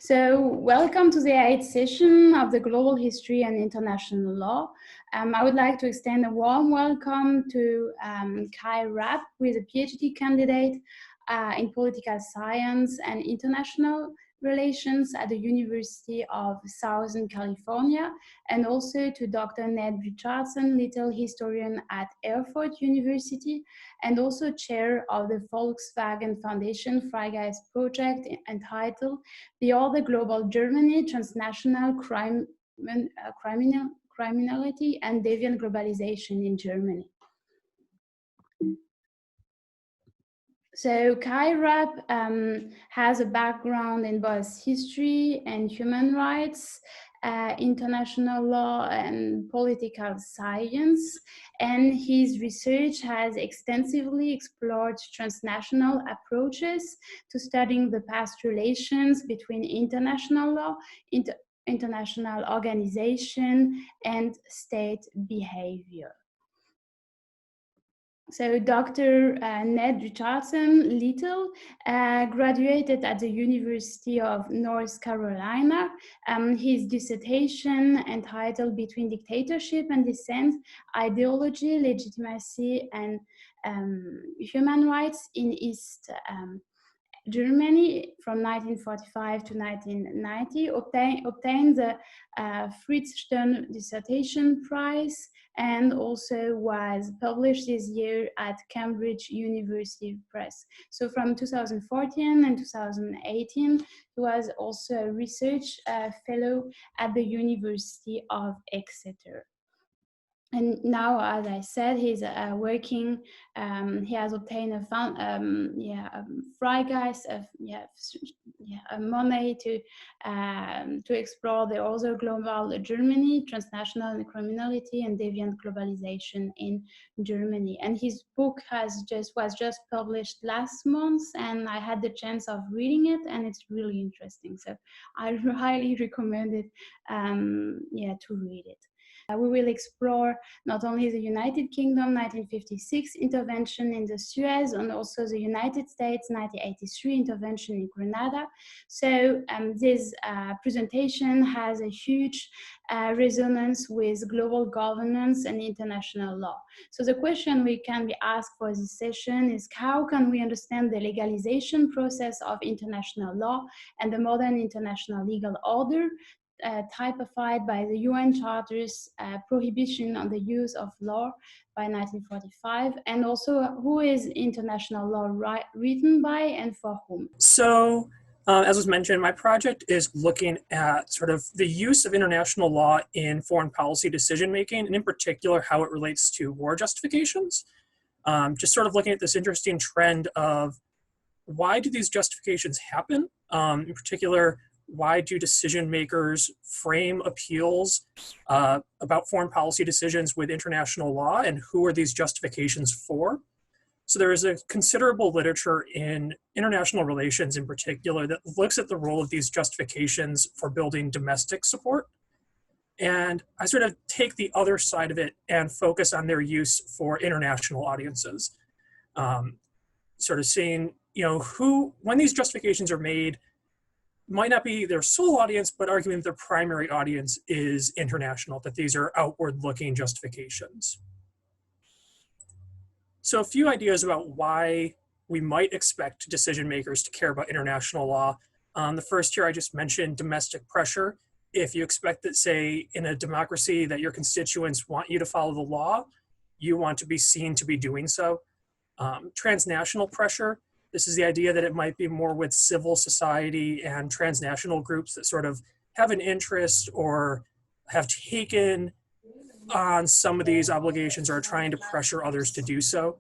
So, welcome to the 8th session of the Global History and International Law. I would like to extend a warm welcome to Kai Rapp, who is a PhD candidate in political science and international relations at the University of Southern California, and also to Dr. Ned Richardson, Little historian at Erfurt University, and also chair of the Volkswagen Foundation Freigeist project entitled The Other Global Germany, Transnational Criminality and Deviant Globalization in Germany. So Kai Rapp has a background in both history and human rights, international law and political science, and his research has extensively explored transnational approaches to studying the past relations between international law, international organization, and state behavior. So Dr. Ned Richardson Little graduated at the University of North Carolina. His dissertation entitled Between Dictatorship and Dissent, Ideology, Legitimacy, and Human Rights in East Germany from 1945 to 1990 obtained the Fritz Stern Dissertation Prize and also was published this year at Cambridge University Press. So from 2014 and 2018, he was also a research fellow at the University of Exeter. And now, as I said, he's working. He has obtained a Freigeist, money to explore the other global Germany, transnational criminality and deviant globalization in Germany. And his book was just published last month, and I had the chance of reading it, and it's really interesting. So I highly recommend it. To read it. We will explore not only the United Kingdom 1956 intervention in the Suez and also the United States 1983 intervention in Grenada. So this presentation has a huge resonance with global governance and international law. So the question we can be asked for this session is how can we understand the legalization process of international law and the modern international legal order typified by the UN Charter's prohibition on the use of law by 1945, and also who is international law written by and for whom? So, as was mentioned, my project is looking at sort of the use of international law in foreign policy decision-making, and in particular, how it relates to war justifications. Just sort of looking at this interesting trend of why do these justifications happen? In particular, why do decision makers frame appeals about foreign policy decisions with international law, and who are these justifications for? So there is a considerable literature in international relations in particular that looks at the role of these justifications for building domestic support. And I sort of take the other side of it and focus on their use for international audiences. Sort of seeing, when these justifications are made, might not be their sole audience, but arguing that their primary audience is international, that these are outward-looking justifications. So a few ideas about why we might expect decision makers to care about international law. The first here I just mentioned, domestic pressure. If you expect that, say, in a democracy that your constituents want you to follow the law, you want to be seen to be doing so. Transnational pressure. This is the idea that it might be more with civil society and transnational groups that sort of have an interest or have taken on some of these obligations or are trying to pressure others to do so.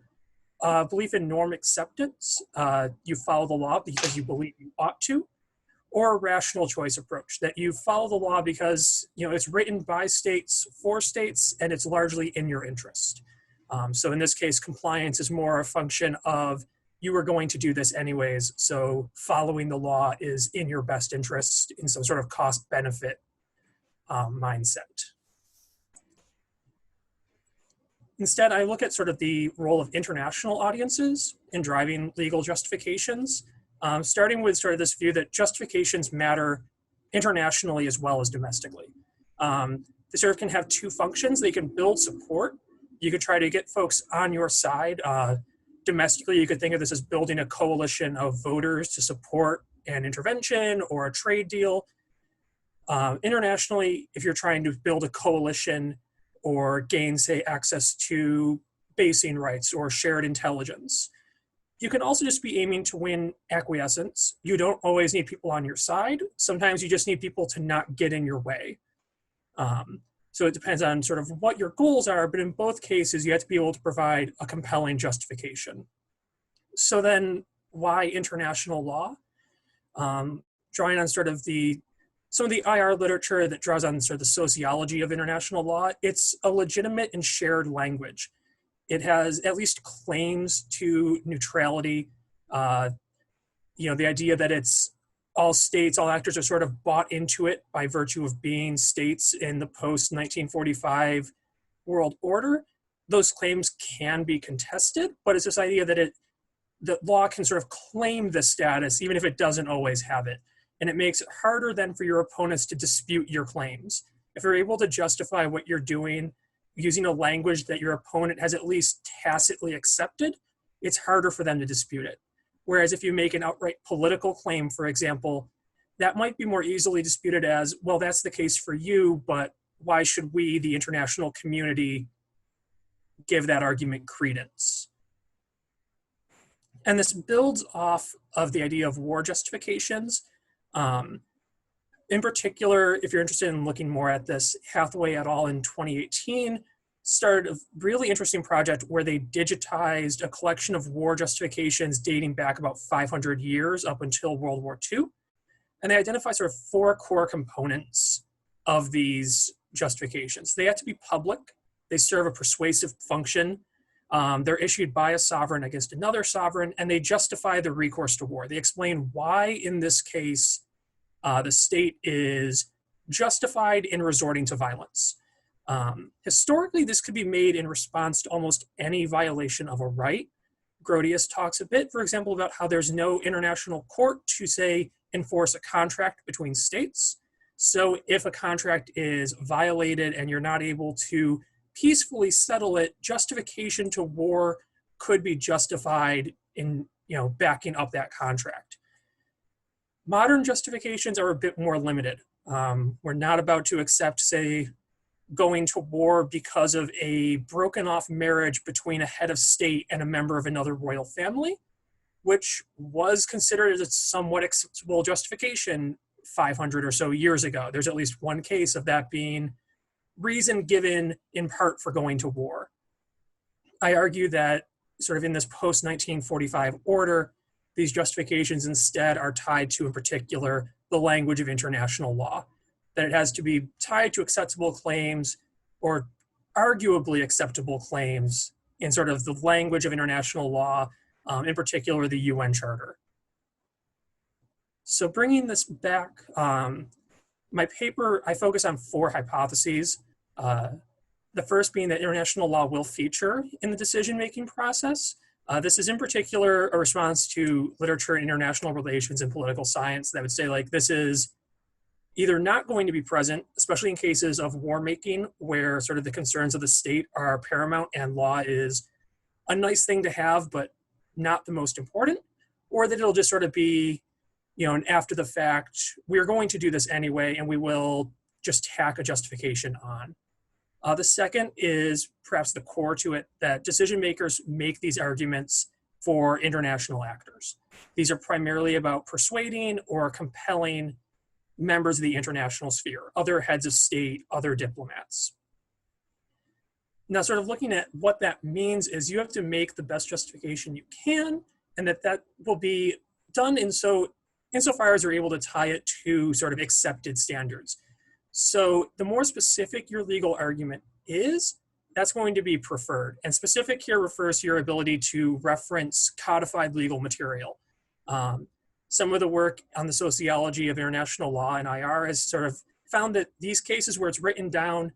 Belief in norm acceptance. You follow the law because you believe you ought to. Or a rational choice approach, that you follow the law because it's written by states for states and it's largely in your interest. So in this case, compliance is more a function of you are going to do this anyways, so following the law is in your best interest in some sort of cost-benefit mindset. Instead, I look at sort of the role of international audiences in driving legal justifications, starting with sort of this view that justifications matter internationally as well as domestically. They sort of can have two functions. They can build support. You could try to get folks on your side. Domestically, you could think of this as building a coalition of voters to support an intervention or a trade deal. Internationally, if you're trying to build a coalition or gain, say, access to basing rights or shared intelligence. You can also just be aiming to win acquiescence. You don't always need people on your side. Sometimes you just need people to not get in your way. So it depends on sort of what your goals are, but in both cases, you have to be able to provide a compelling justification. So then why international law? Drawing on sort of some of the IR literature that draws on sort of the sociology of international law, it's a legitimate and shared language. It has at least claims to neutrality. The idea that it's all states, all actors are sort of bought into it by virtue of being states in the post-1945 world order. Those claims can be contested, but it's this idea that law can sort of claim this status even if it doesn't always have it. And it makes it harder then for your opponents to dispute your claims. If you're able to justify what you're doing using a language that your opponent has at least tacitly accepted, it's harder for them to dispute it. Whereas if you make an outright political claim, for example, that might be more easily disputed as, well, that's the case for you, but why should we, the international community, give that argument credence? And this builds off of the idea of war justifications. In particular, if you're interested in looking more at this, Hathaway et al. In 2018 started a really interesting project where they digitized a collection of war justifications dating back about 500 years up until World War II. And they identify sort of 4 core components of these justifications. They have to be public. They serve a persuasive function. They're issued by a sovereign against another sovereign, and they justify the recourse to war. They explain why, in this case, the state is justified in resorting to violence. Historically, this could be made in response to almost any violation of a right. Grotius talks a bit, for example, about how there's no international court to, say, enforce a contract between states. So if a contract is violated and you're not able to peacefully settle it, justification to war could be justified in, backing up that contract. Modern justifications are a bit more limited. We're not about to accept, say, going to war because of a broken off marriage between a head of state and a member of another royal family, which was considered as a somewhat acceptable justification 500 or so years ago. There's at least one case of that being reason given in part for going to war. I argue that sort of in this post-1945 order, these justifications instead are tied to, in particular, the language of international law, that it has to be tied to acceptable claims or arguably acceptable claims in sort of the language of international law, in particular, the UN Charter. So bringing this back, my paper, I focus on 4 hypotheses. The first being that international law will feature in the decision-making process. This is in particular a response to literature in international relations and political science that would say, like, this is either not going to be present, especially in cases of war making where sort of the concerns of the state are paramount and law is a nice thing to have, but not the most important, or that it'll just sort of be, an after the fact, we're going to do this anyway, and we will just tack a justification on. The second is perhaps the core to it, that decision makers make these arguments for international actors. These are primarily about persuading or compelling members of the international sphere, other heads of state, other diplomats. Now, sort of looking at what that means is you have to make the best justification you can, and that will be done insofar as you're able to tie it to sort of accepted standards. So the more specific your legal argument is, that's going to be preferred. And specific here refers to your ability to reference codified legal material. Some of the work on the sociology of international law and IR has sort of found that these cases where it's written down,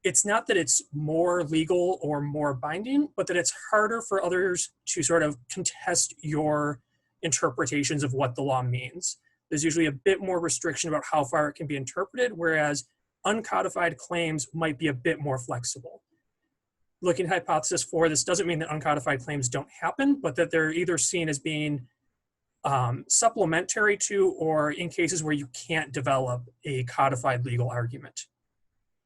it's not that it's more legal or more binding, but that it's harder for others to sort of contest your interpretations of what the law means. there's usually a bit more restriction about how far it can be interpreted, whereas uncodified claims might be a bit more flexible. Looking at hypothesis 4, this doesn't mean that uncodified claims don't happen, but that they're either seen as being supplementary to, or in cases where you can't develop a codified legal argument.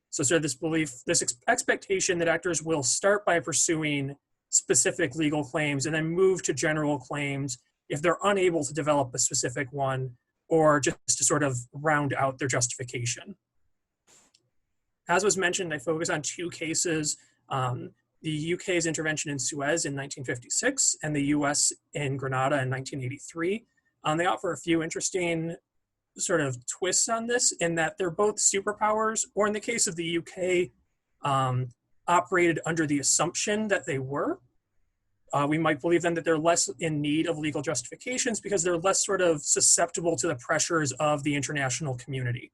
So sort of this belief, this expectation that actors will start by pursuing specific legal claims and then move to general claims if they're unable to develop a specific one, or just to sort of round out their justification. As was mentioned, I focus on 2 cases, the UK's intervention in Suez in 1956 and the US in Grenada in 1983. They offer a few interesting sort of twists on this, in that they're both superpowers, or in the case of the UK, operated under the assumption that they were. We might believe then that they're less in need of legal justifications because they're less sort of susceptible to the pressures of the international community.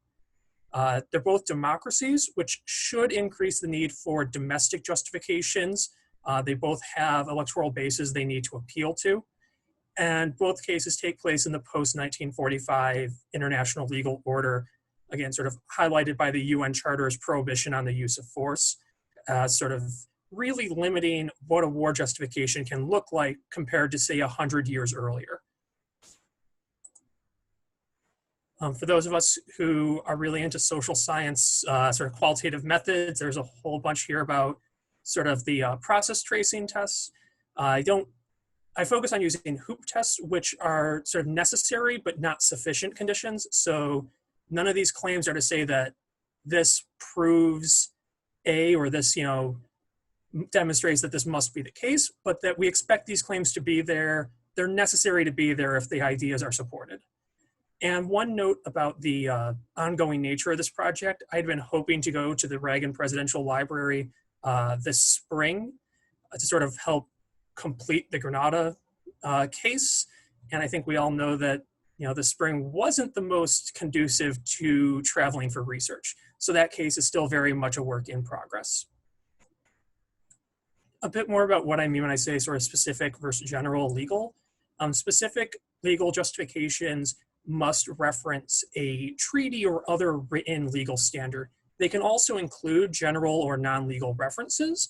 They're both democracies, which should increase the need for domestic justifications. They both have electoral bases they need to appeal to. And both cases take place in the post-1945 international legal order, again, sort of highlighted by the UN Charter's prohibition on the use of force, sort of really limiting what a war justification can look like compared to, say, 100 years earlier. For those of us who are really into social science, sort of qualitative methods, there's a whole bunch here about sort of the process tracing tests. I focus on using hoop tests, which are sort of necessary but not sufficient conditions. So none of these claims are to say that this proves A, or this, demonstrates that this must be the case, but that we expect these claims to be there. They're necessary to be there if the ideas are supported. And one note about the ongoing nature of this project, I'd been hoping to go to the Reagan Presidential Library this spring to sort of help complete the Grenada case. And I think we all know that, the spring wasn't the most conducive to traveling for research. So that case is still very much a work in progress. A bit more about what I mean when I say sort of specific versus general legal. Specific legal justifications must reference a treaty or other written legal standard. They can also include general or non-legal references.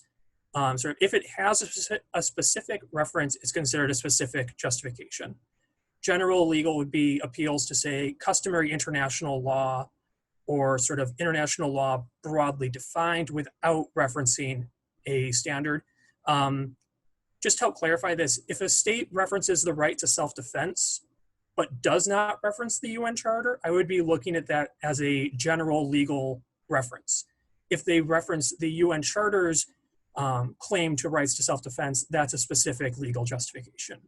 So if it has a specific reference, it's considered a specific justification. General legal would be appeals to, say, customary international law, or sort of international law broadly defined without referencing a standard. Just to help clarify this, if a state references the right to self-defense, but does not reference the UN Charter, I would be looking at that as a general legal reference. If they reference the UN Charter's claim to rights to self-defense, that's a specific legal justification.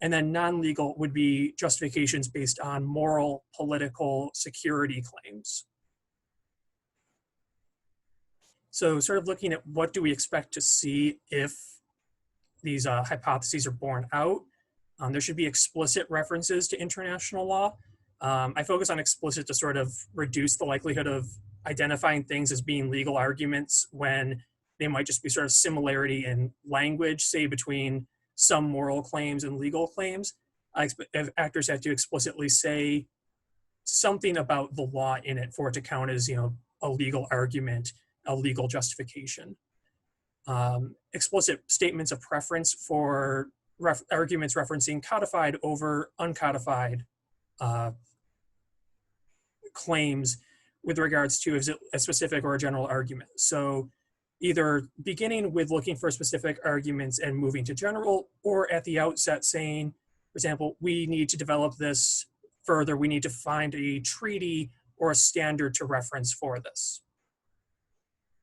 And then non-legal would be justifications based on moral, political, security claims. So sort of looking at what do we expect to see if these hypotheses are borne out. There should be explicit references to international law. I focus on explicit to sort of reduce the likelihood of identifying things as being legal arguments when they might just be sort of similarity in language, say between some moral claims and legal claims. If actors have to explicitly say something about the law in it for it to count as, a legal argument, a legal justification. Explicit statements of preference for arguments referencing codified over uncodified claims with regards to a specific or a general argument. So either beginning with looking for specific arguments and moving to general, or at the outset saying, for example, we need to develop this further, we need to find a treaty or a standard to reference for this.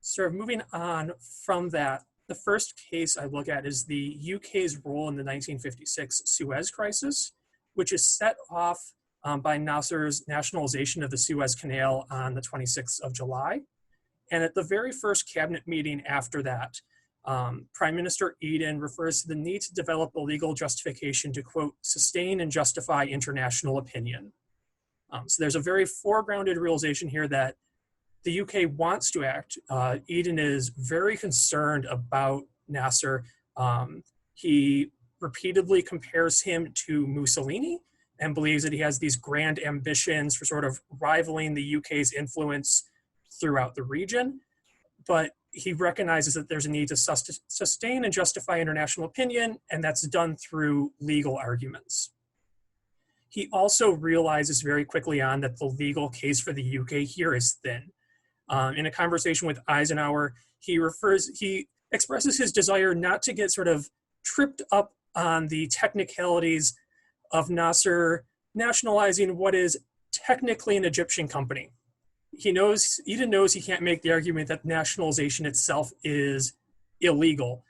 Sort of moving on from that, the first case I look at is the UK's role in the 1956 Suez crisis, which is set off by Nasser's nationalization of the Suez Canal on the 26th of July. And at the very first cabinet meeting after that, Prime Minister Eden refers to the need to develop a legal justification to, quote, sustain and justify international opinion. So there's a very foregrounded realization here that the UK wants to act. Eden is very concerned about Nasser. He repeatedly compares him to Mussolini, and believes that he has these grand ambitions for sort of rivaling the UK's influence throughout the region. But he recognizes that there's a need to sustain and justify international opinion, and that's done through legal arguments. He also realizes very quickly on that the legal case for the UK here is thin. In a conversation with Eisenhower, he expresses his desire not to get sort of tripped up on the technicalities of Nasser nationalizing what is technically an Egyptian company. Eden knows he can't make the argument that nationalization itself is illegal.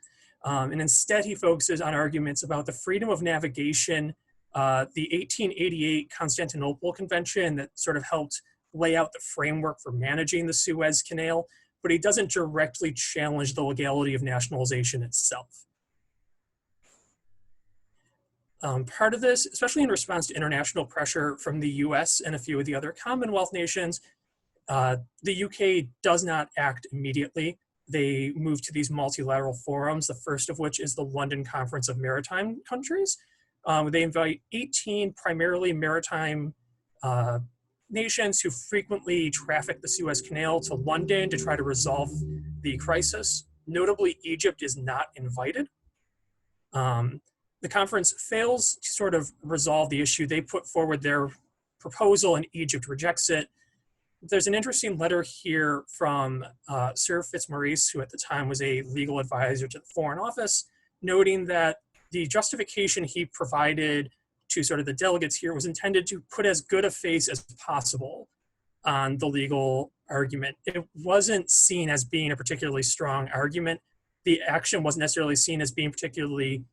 And instead, he focuses on arguments about the freedom of navigation, the 1888 Constantinople Convention that sort of helped lay out the framework for managing the Suez Canal, but he doesn't directly challenge the legality of nationalization itself. Part of this, especially in response to international pressure from the US and a few of the other Commonwealth nations, the UK does not act immediately. They move to these multilateral forums, the first of which is the London Conference of Maritime Countries. They invite 18 primarily maritime nations who frequently traffic the Suez Canal to London to try to resolve the crisis. Notably, Egypt is not invited. The conference fails to sort of resolve the issue. They put forward their proposal and Egypt rejects it. There's an interesting letter here from Sir Fitzmaurice, who at the time was a legal advisor to the Foreign Office, noting that the justification he provided to sort of the delegates here was intended to put as good a face as possible on the legal argument. It wasn't seen as being a particularly strong argument. The action wasn't necessarily seen as being particularly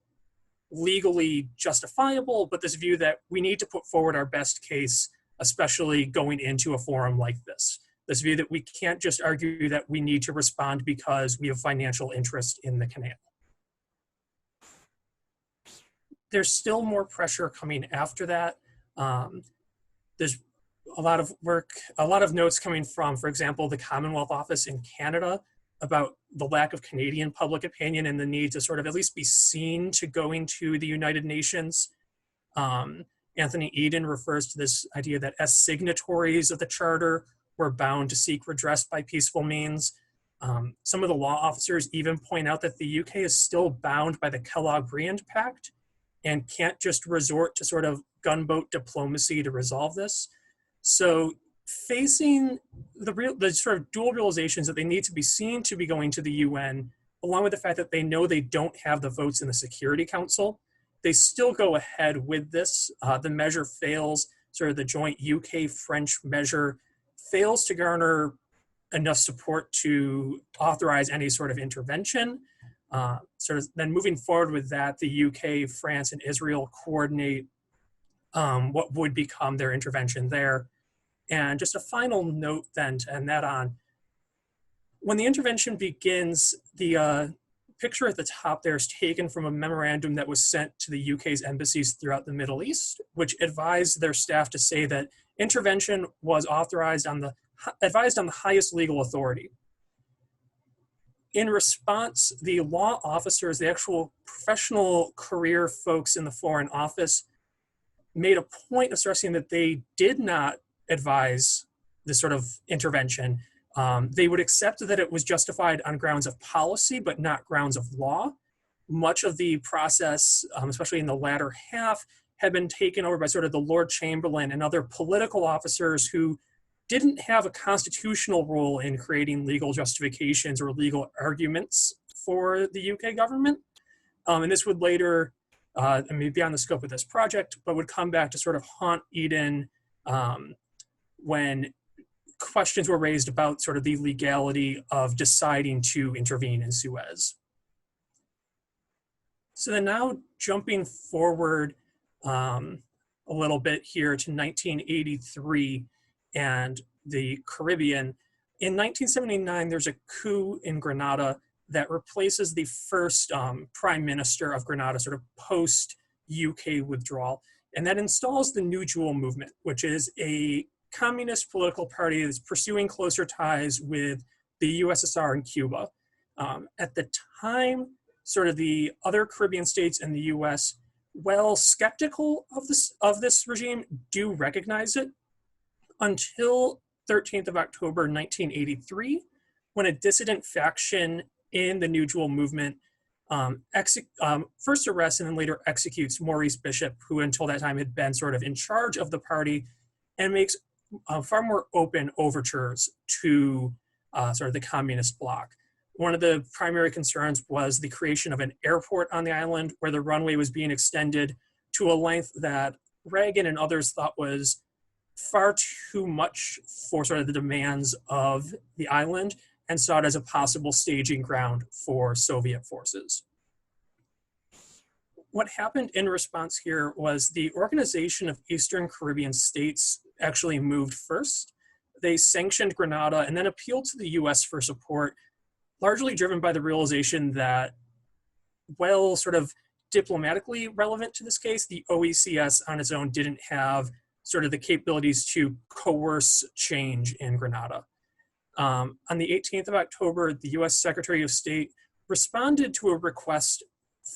legally justifiable, but this view that we need to put forward our best case, especially going into a forum like this. This view that we can't just argue that we need to respond because we have financial interest in the canal. There's still more pressure coming after that. There's a lot of work, a lot of notes coming from, for example, the Commonwealth Office in Canada about the lack of Canadian public opinion and the need to sort of at least be seen to going to the United Nations. Anthony Eden refers to this idea that as signatories of the Charter, we're bound to seek redress by peaceful means. Some of the law officers even point out that the UK is still bound by the Kellogg-Briand Pact and can't just resort to sort of gunboat diplomacy to resolve this. So facing the sort of dual realizations that they need to be seen to be going to the UN, along with the fact that they know they don't have the votes in the Security Council, they still go ahead with this. The measure fails, sort of the joint UK-French measure fails to garner enough support to authorize any sort of intervention. Sort of then moving forward with that, the UK, France, and Israel coordinate what would become their intervention there. And just a final note then to end that on. When the intervention begins, the picture at the top there is taken from a memorandum that was sent to the UK's embassies throughout the Middle East, which advised their staff to say that intervention was advised on the highest legal authority. In response, the law officers, the actual professional career folks in the Foreign Office, made a point of stressing that they did not advise this sort of intervention. They would accept that it was justified on grounds of policy, but not grounds of law. Much of the process, especially in the latter half, had been taken over by sort of the Lord Chamberlain and other political officers who didn't have a constitutional role in creating legal justifications or legal arguments for the UK government. And this would later, beyond the scope of this project, but would come back to sort of haunt Eden when questions were raised about sort of the legality of deciding to intervene in Suez. So then now jumping forward a little bit here to 1983 and the Caribbean. In 1979, there's a coup in Grenada that replaces the first prime minister of Grenada, sort of post-UK withdrawal, and that installs the New Jewel movement, which is a communist political party that's pursuing closer ties with the USSR and Cuba. At the time, sort of the other Caribbean states and the US while skeptical of this regime, do recognize it until 13th of October 1983, when a dissident faction in the New Jewel movement first arrests and then later executes Maurice Bishop, who until that time had been sort of in charge of the party, and makes far more open overtures to sort of the communist bloc. One of the primary concerns was the creation of an airport on the island where the runway was being extended to a length that Reagan and others thought was far too much for sort of the demands of the island, and saw it as a possible staging ground for Soviet forces. What happened in response here was the Organization of Eastern Caribbean States actually moved first. They sanctioned Grenada and then appealed to the US for support, largely driven by the realization that, while sort of diplomatically relevant to this case, the OECS on its own didn't have sort of the capabilities to coerce change in Grenada. On the 18th of October, the US Secretary of State responded to a request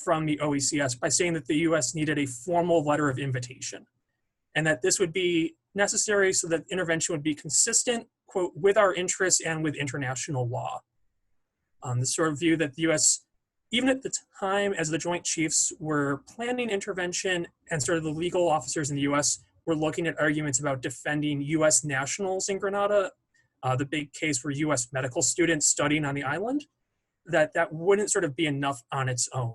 from the OECS by saying that the US needed a formal letter of invitation, and that this would be necessary so that intervention would be consistent, quote, with our interests and with international law. This sort of view that the US, even at the time as the Joint Chiefs were planning intervention and sort of the legal officers in the US were looking at arguments about defending US nationals in Grenada, the big case for US medical students studying on the island, that wouldn't sort of be enough on its own.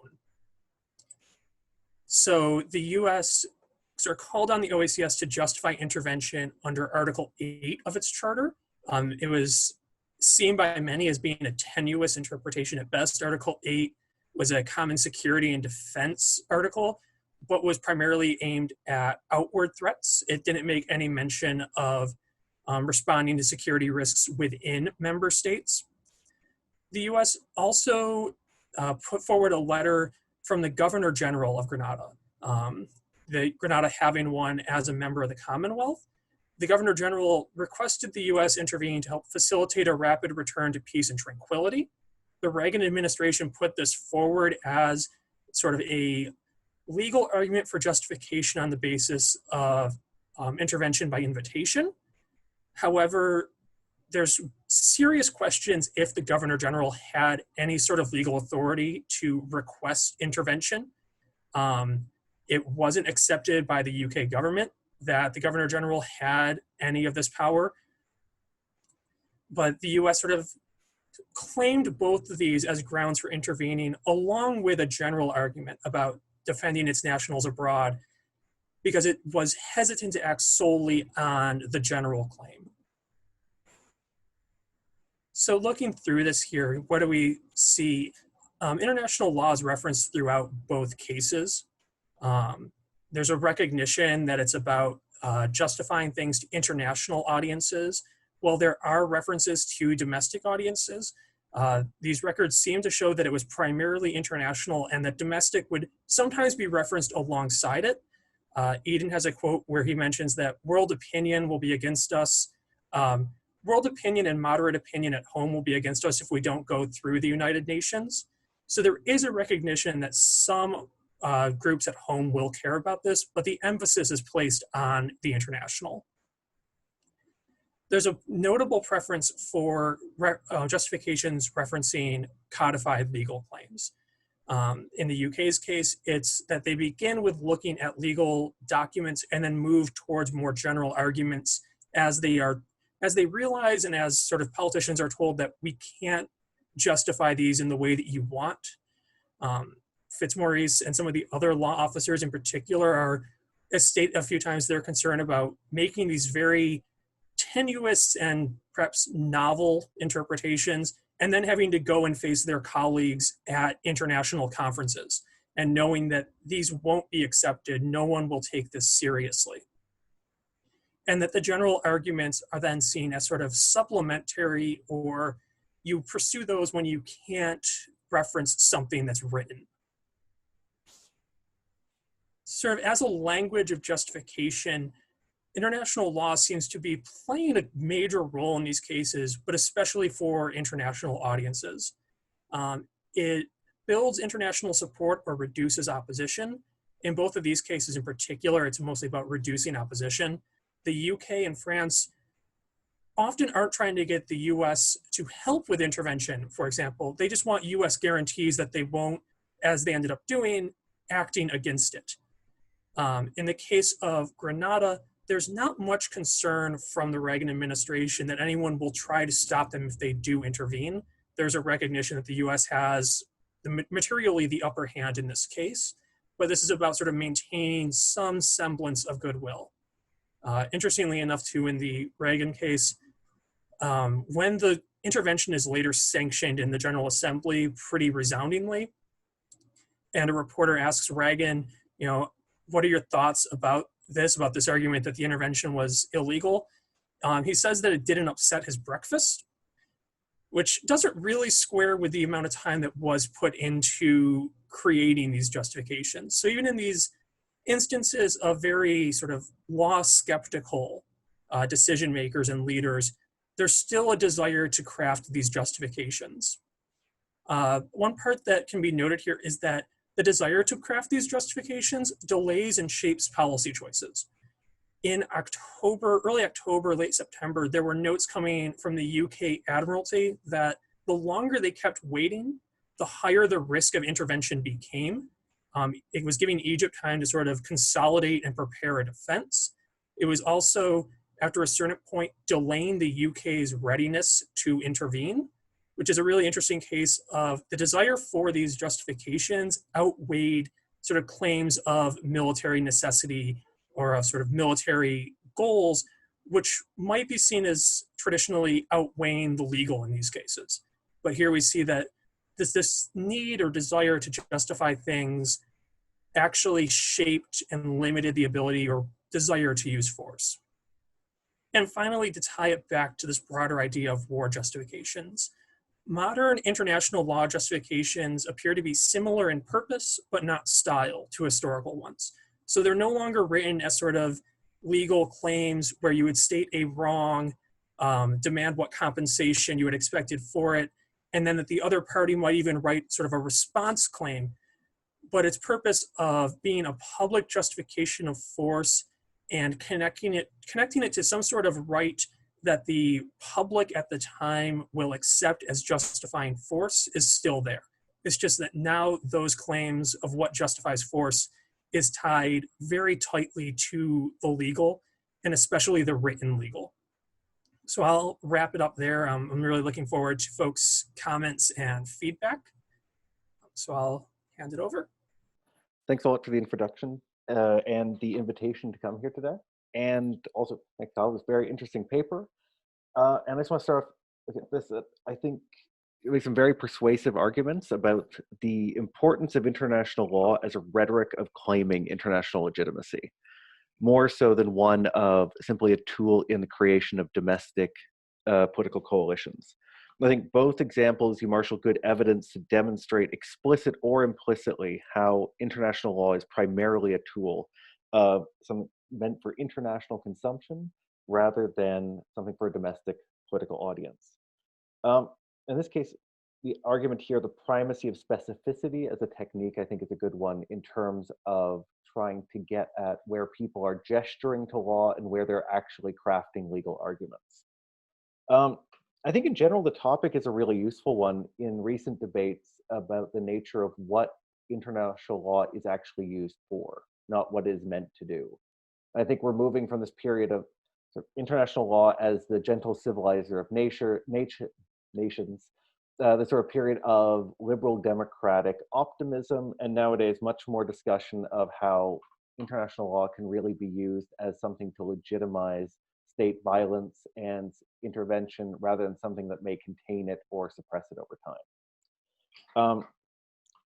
So the US sort of called on the OECS to justify intervention under Article 8 of its charter. It was seen by many as being a tenuous interpretation at best. Article 8 was a common security and defense article, but was primarily aimed at outward threats. It didn't make any mention of responding to security risks within member states. The US also put forward a letter from the Governor General of Grenada, the Grenada having one as a member of the Commonwealth. The Governor General requested the US intervene to help facilitate a rapid return to peace and tranquility. The Reagan administration put this forward as sort of a legal argument for justification on the basis of intervention by invitation. However, there's serious questions if the Governor General had any sort of legal authority to request intervention. It wasn't accepted by the UK government that the Governor General had any of this power, but the US sort of claimed both of these as grounds for intervening, along with a general argument about defending its nationals abroad, because it was hesitant to act solely on the general claim. So looking through this here, what do we see? International law is referenced throughout both cases. There's a recognition that it's about justifying things to international audiences. While there are references to domestic audiences, these records seem to show that it was primarily international and that domestic would sometimes be referenced alongside it. Eden has a quote where he mentions that world opinion will be against us. World opinion and moderate opinion at home will be against us if we don't go through the United Nations. So there is a recognition that some groups at home will care about this, but the emphasis is placed on the international. There's a notable preference for justifications referencing codified legal claims. In the UK's case, it's that they begin with looking at legal documents and then move towards more general arguments as they realize, and as sort of politicians are told, that we can't justify these in the way that you want. Fitzmaurice and some of the other law officers in particular are stated a few times they're concerned about making these very tenuous and perhaps novel interpretations, and then having to go and face their colleagues at international conferences and knowing that these won't be accepted, no one will take this seriously. And that the general arguments are then seen as sort of supplementary, or you pursue those when you can't reference something that's written. Sort of as a language of justification, international law seems to be playing a major role in these cases, but especially for international audiences. It builds international support or reduces opposition. In both of these cases in particular, it's mostly about reducing opposition. The UK and France often aren't trying to get the US to help with intervention, for example. They just want US guarantees that they won't, as they ended up doing, acting against it. In the case of Grenada, there's not much concern from the Reagan administration that anyone will try to stop them if they do intervene. There's a recognition that the US has materially the upper hand in this case, but this is about sort of maintaining some semblance of goodwill. Interestingly enough, too, in the Reagan case, when the intervention is later sanctioned in the General Assembly pretty resoundingly, and a reporter asks Reagan, what are your thoughts about this argument that the intervention was illegal? He says that it didn't upset his breakfast, which doesn't really square with the amount of time that was put into creating these justifications. So even in these instances of very sort of law skeptical decision makers and leaders, there's still a desire to craft these justifications. One part that can be noted here is that the desire to craft these justifications delays and shapes policy choices. In October, early October, late September, there were notes coming from the UK Admiralty that the longer they kept waiting, the higher the risk of intervention became. It was giving Egypt time to sort of consolidate and prepare a defense. It was also, after a certain point, delaying the UK's readiness to intervene, which is a really interesting case of the desire for these justifications outweighed sort of claims of military necessity or of sort of military goals, which might be seen as traditionally outweighing the legal in these cases. But here we see that this need or desire to justify things actually shaped and limited the ability or desire to use force. And finally, to tie it back to this broader idea of war justifications, modern international law justifications appear to be similar in purpose, but not style to historical ones. So they're no longer written as sort of legal claims where you would state a wrong, demand what compensation you had expected for it, and then that the other party might even write sort of a response claim. But its purpose of being a public justification of force and connecting it to some sort of right that the public at the time will accept as justifying force is still there. It's just that now those claims of what justifies force is tied very tightly to the legal, and especially the written legal. So I'll wrap it up there. I'm really looking forward to folks' comments and feedback. So I'll hand it over. Thanks a lot for the introduction and the invitation to come here today. And also, thanks, Kyle. It was a very interesting paper. And I just want to start off with this. I think it makes some very persuasive arguments about the importance of international law as a rhetoric of claiming international legitimacy, more so than one of simply a tool in the creation of domestic political coalitions. I think both examples you marshal good evidence to demonstrate explicit or implicitly how international law is primarily a tool of some meant for international consumption rather than something for a domestic political audience. In this case, the argument here, the primacy of specificity as a technique, I think is a good one in terms of trying to get at where people are gesturing to law and where they're actually crafting legal arguments. I think in general, the topic is a really useful one in recent debates about the nature of what international law is actually used for, not what it is meant to do. I think we're moving from this period of sort of international law as the gentle civilizer of nations, the sort of period of liberal democratic optimism, and nowadays much more discussion of how international law can really be used as something to legitimize state violence and intervention rather than something that may contain it or suppress it over time.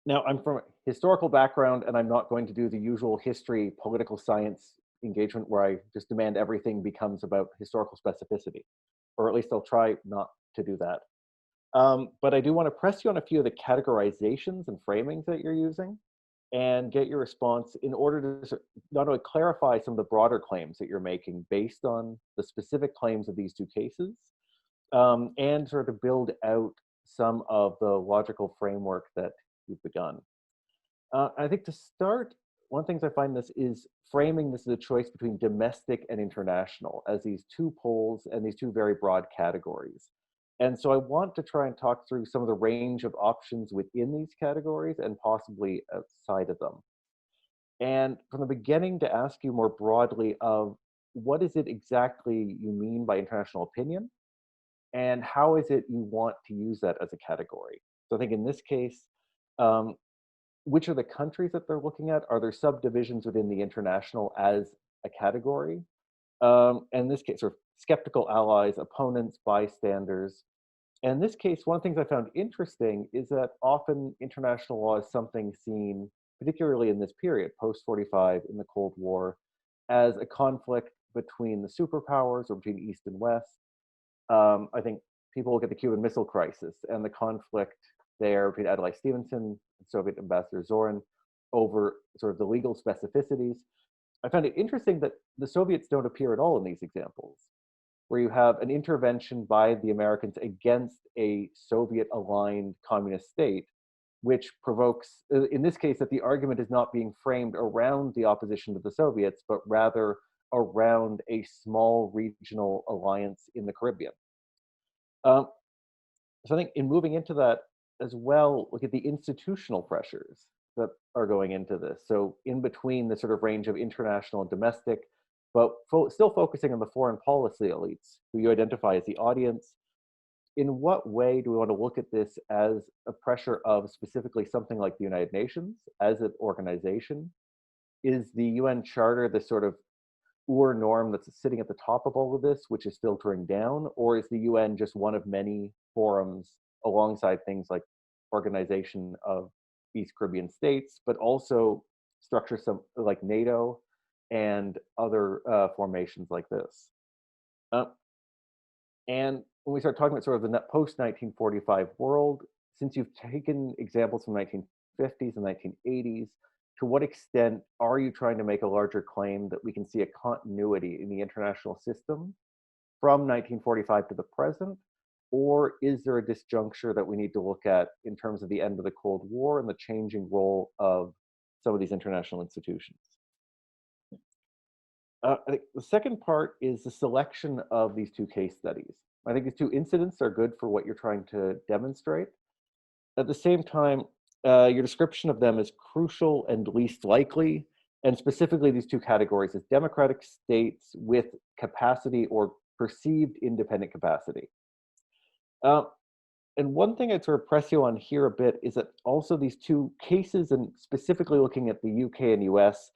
Now, I'm from a historical background, and I'm not going to do the usual history, political science engagement where I just demand everything becomes about historical specificity, or at least I'll try not to do that. But I do want to press you on a few of the categorizations and framings that you're using and get your response in order to not only clarify some of the broader claims that you're making based on the specific claims of these two cases, and sort of build out some of the logical framework that you've begun. I think to start, one of the things I find this is framing this as a choice between domestic and international as these two poles and these two very broad categories. And so I want to try and talk through some of the range of options within these categories and possibly outside of them. And from the beginning to ask you more broadly of what is it exactly you mean by international opinion? And how is it you want to use that as a category? So I think in this case, um, which are the countries that they're looking at? Are there subdivisions within the international as a category? And in this case, sort of skeptical allies, opponents, bystanders. And in this case, one of the things I found interesting is that often international law is something seen, particularly in this period, post 45 in the Cold War, as a conflict between the superpowers or between East and West. I think people look at the Cuban Missile Crisis and the conflict there between Adlai Stevenson and Soviet Ambassador Zorin over sort of the legal specificities. I found it interesting that the Soviets don't appear at all in these examples, where you have an intervention by the Americans against a Soviet-aligned communist state, which provokes, in this case, that the argument is not being framed around the opposition to the Soviets, but rather around a small regional alliance in the Caribbean. So I think in moving into that as well, look at the institutional pressures that are going into this. So in between the sort of range of international and domestic, but still focusing on the foreign policy elites who you identify as the audience, in what way do we want to look at this as a pressure of specifically something like the United Nations as an organization? Is the UN Charter the sort of norm that's sitting at the top of all of this, which is filtering down, or is the UN just one of many forums alongside things like Organization of East Caribbean States, but also structure some like NATO and other formations like this? And when we start talking about sort of the post-1945 world, since you've taken examples from 1950s and 1980s, to what extent are you trying to make a larger claim that we can see a continuity in the international system from 1945 to the present? Or is there a disjuncture that we need to look at in terms of the end of the Cold War and the changing role of some of these international institutions? I think the second part is the selection of these two case studies. I think these two incidents are good for what you're trying to demonstrate. At the same time, your description of them is crucial and least likely, and specifically these two categories as democratic states with capacity or perceived independent capacity. And one thing I'd sort of press you on here a bit is that also these two cases, and specifically looking at the UK and US,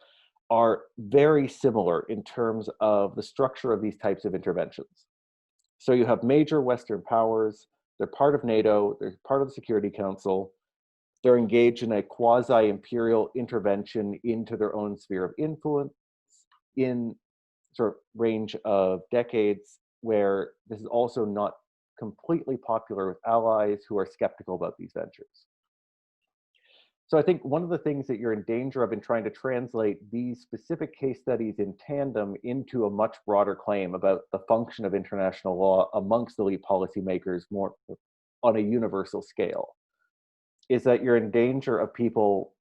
are very similar in terms of the structure of these types of interventions. So you have major Western powers, they're part of NATO, they're part of the Security Council, they're engaged in a quasi-imperial intervention into their own sphere of influence in sort of range of decades where this is also not completely popular with allies who are skeptical about these ventures. So I think one of the things that you're in danger of in trying to translate these specific case studies in tandem into a much broader claim about the function of international law amongst elite policymakers more on a universal scale is that you're in danger of people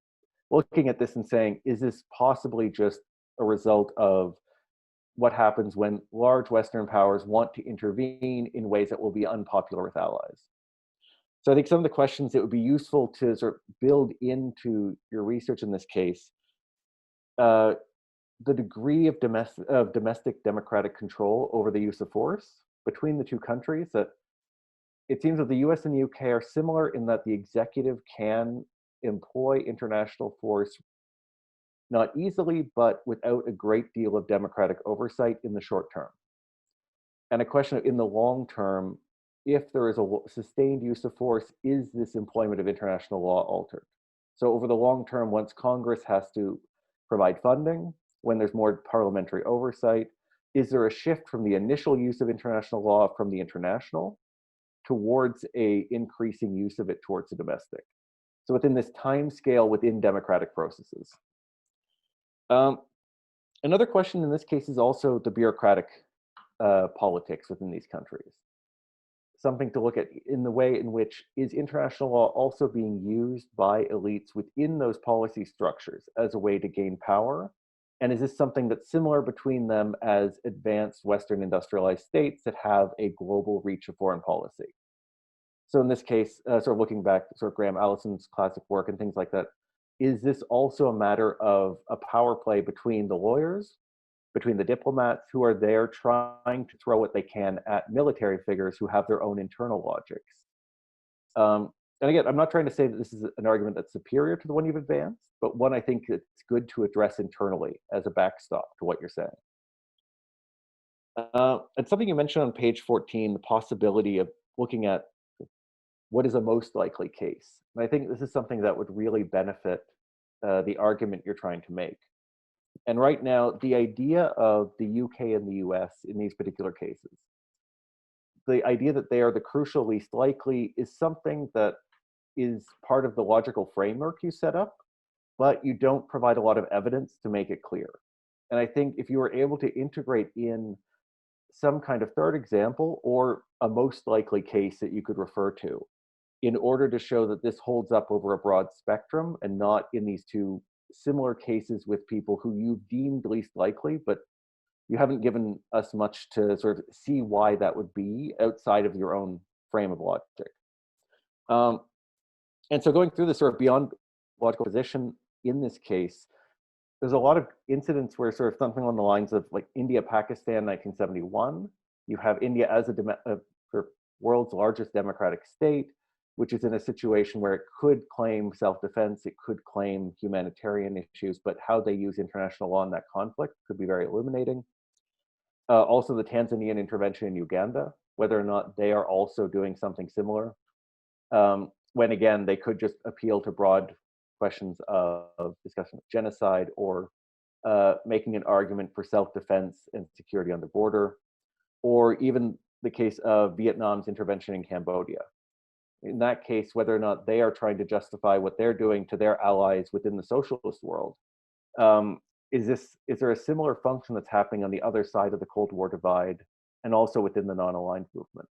looking at this and saying, is this possibly just a result of what happens when large Western powers want to intervene in ways that will be unpopular with allies? So I think some of the questions that would be useful to sort of build into your research in this case, the degree of domestic democratic control over the use of force between the two countries, that it seems that the US and the UK are similar in that the executive can employ international force not easily, but without a great deal of democratic oversight in the short term. And a question of, in the long term, if there is a sustained use of force, is this employment of international law altered? So over the long term, once Congress has to provide funding, when there's more parliamentary oversight, is there a shift from the initial use of international law from the international towards a increasing use of it towards the domestic? So within this time scale within democratic processes. Another question in this case is also the bureaucratic politics within these countries. something to look at in the way in which is international law also being used by elites within those policy structures as a way to gain power? And is this something that's similar between them as advanced Western industrialized states that have a global reach of foreign policy? So in this case, sort of looking back, sort of Graham Allison's classic work and things like that, is this also a matter of a power play between the lawyers, between the diplomats who are there trying to throw what they can at military figures who have their own internal logics? And again, I'm not trying to say that this is an argument that's superior to the one you've advanced, but one I think it's good to address internally as a backstop to what you're saying. And something you mentioned on page 14, the possibility of looking at what is a most likely case. And I think this is something that would really benefit the argument you're trying to make. And right now, the idea of the UK and the US in these particular cases, the idea that they are the crucial least likely is something that is part of the logical framework you set up, but you don't provide a lot of evidence to make it clear. And I think if you were able to integrate in some kind of third example or a most likely case that you could refer to in order to show that this holds up over a broad spectrum and not in these two similar cases with people who you deemed least likely, but you haven't given us much to sort of see why that would be outside of your own frame of logic. And so going through this sort of beyond logical position in this case, there's a lot of incidents where sort of something on the lines of like India, Pakistan, 1971, you have India as a world's largest democratic state, which is in a situation where it could claim self-defense, it could claim humanitarian issues, but how they use international law in that conflict could be very illuminating. Also the Tanzanian intervention in Uganda, whether or not they are also doing something similar. When again, they could just appeal to broad questions of discussion of genocide or making an argument for self-defense and security on the border, or even the case of Vietnam's intervention in Cambodia. In that case, whether or not they are trying to justify what they're doing to their allies within the socialist world, is there a similar function that's happening on the other side of the Cold War divide and also within the non-aligned movement?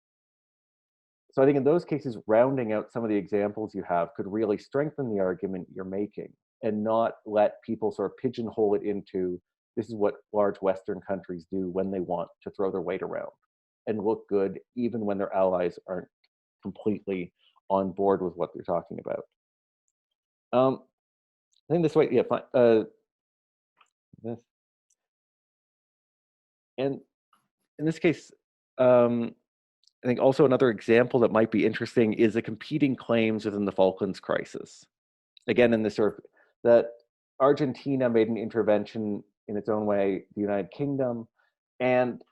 So I think in those cases, rounding out some of the examples you have could really strengthen the argument you're making and not let people sort of pigeonhole it into this is what large Western countries do when they want to throw their weight around and look good even when their allies aren't completely on board with what they're talking about. I think this way, yeah, fine. This. And in this case, I think also another example that might be interesting is the competing claims within the Falklands crisis. Again, in this sort of, that Argentina made an intervention in its own way, the United Kingdom, and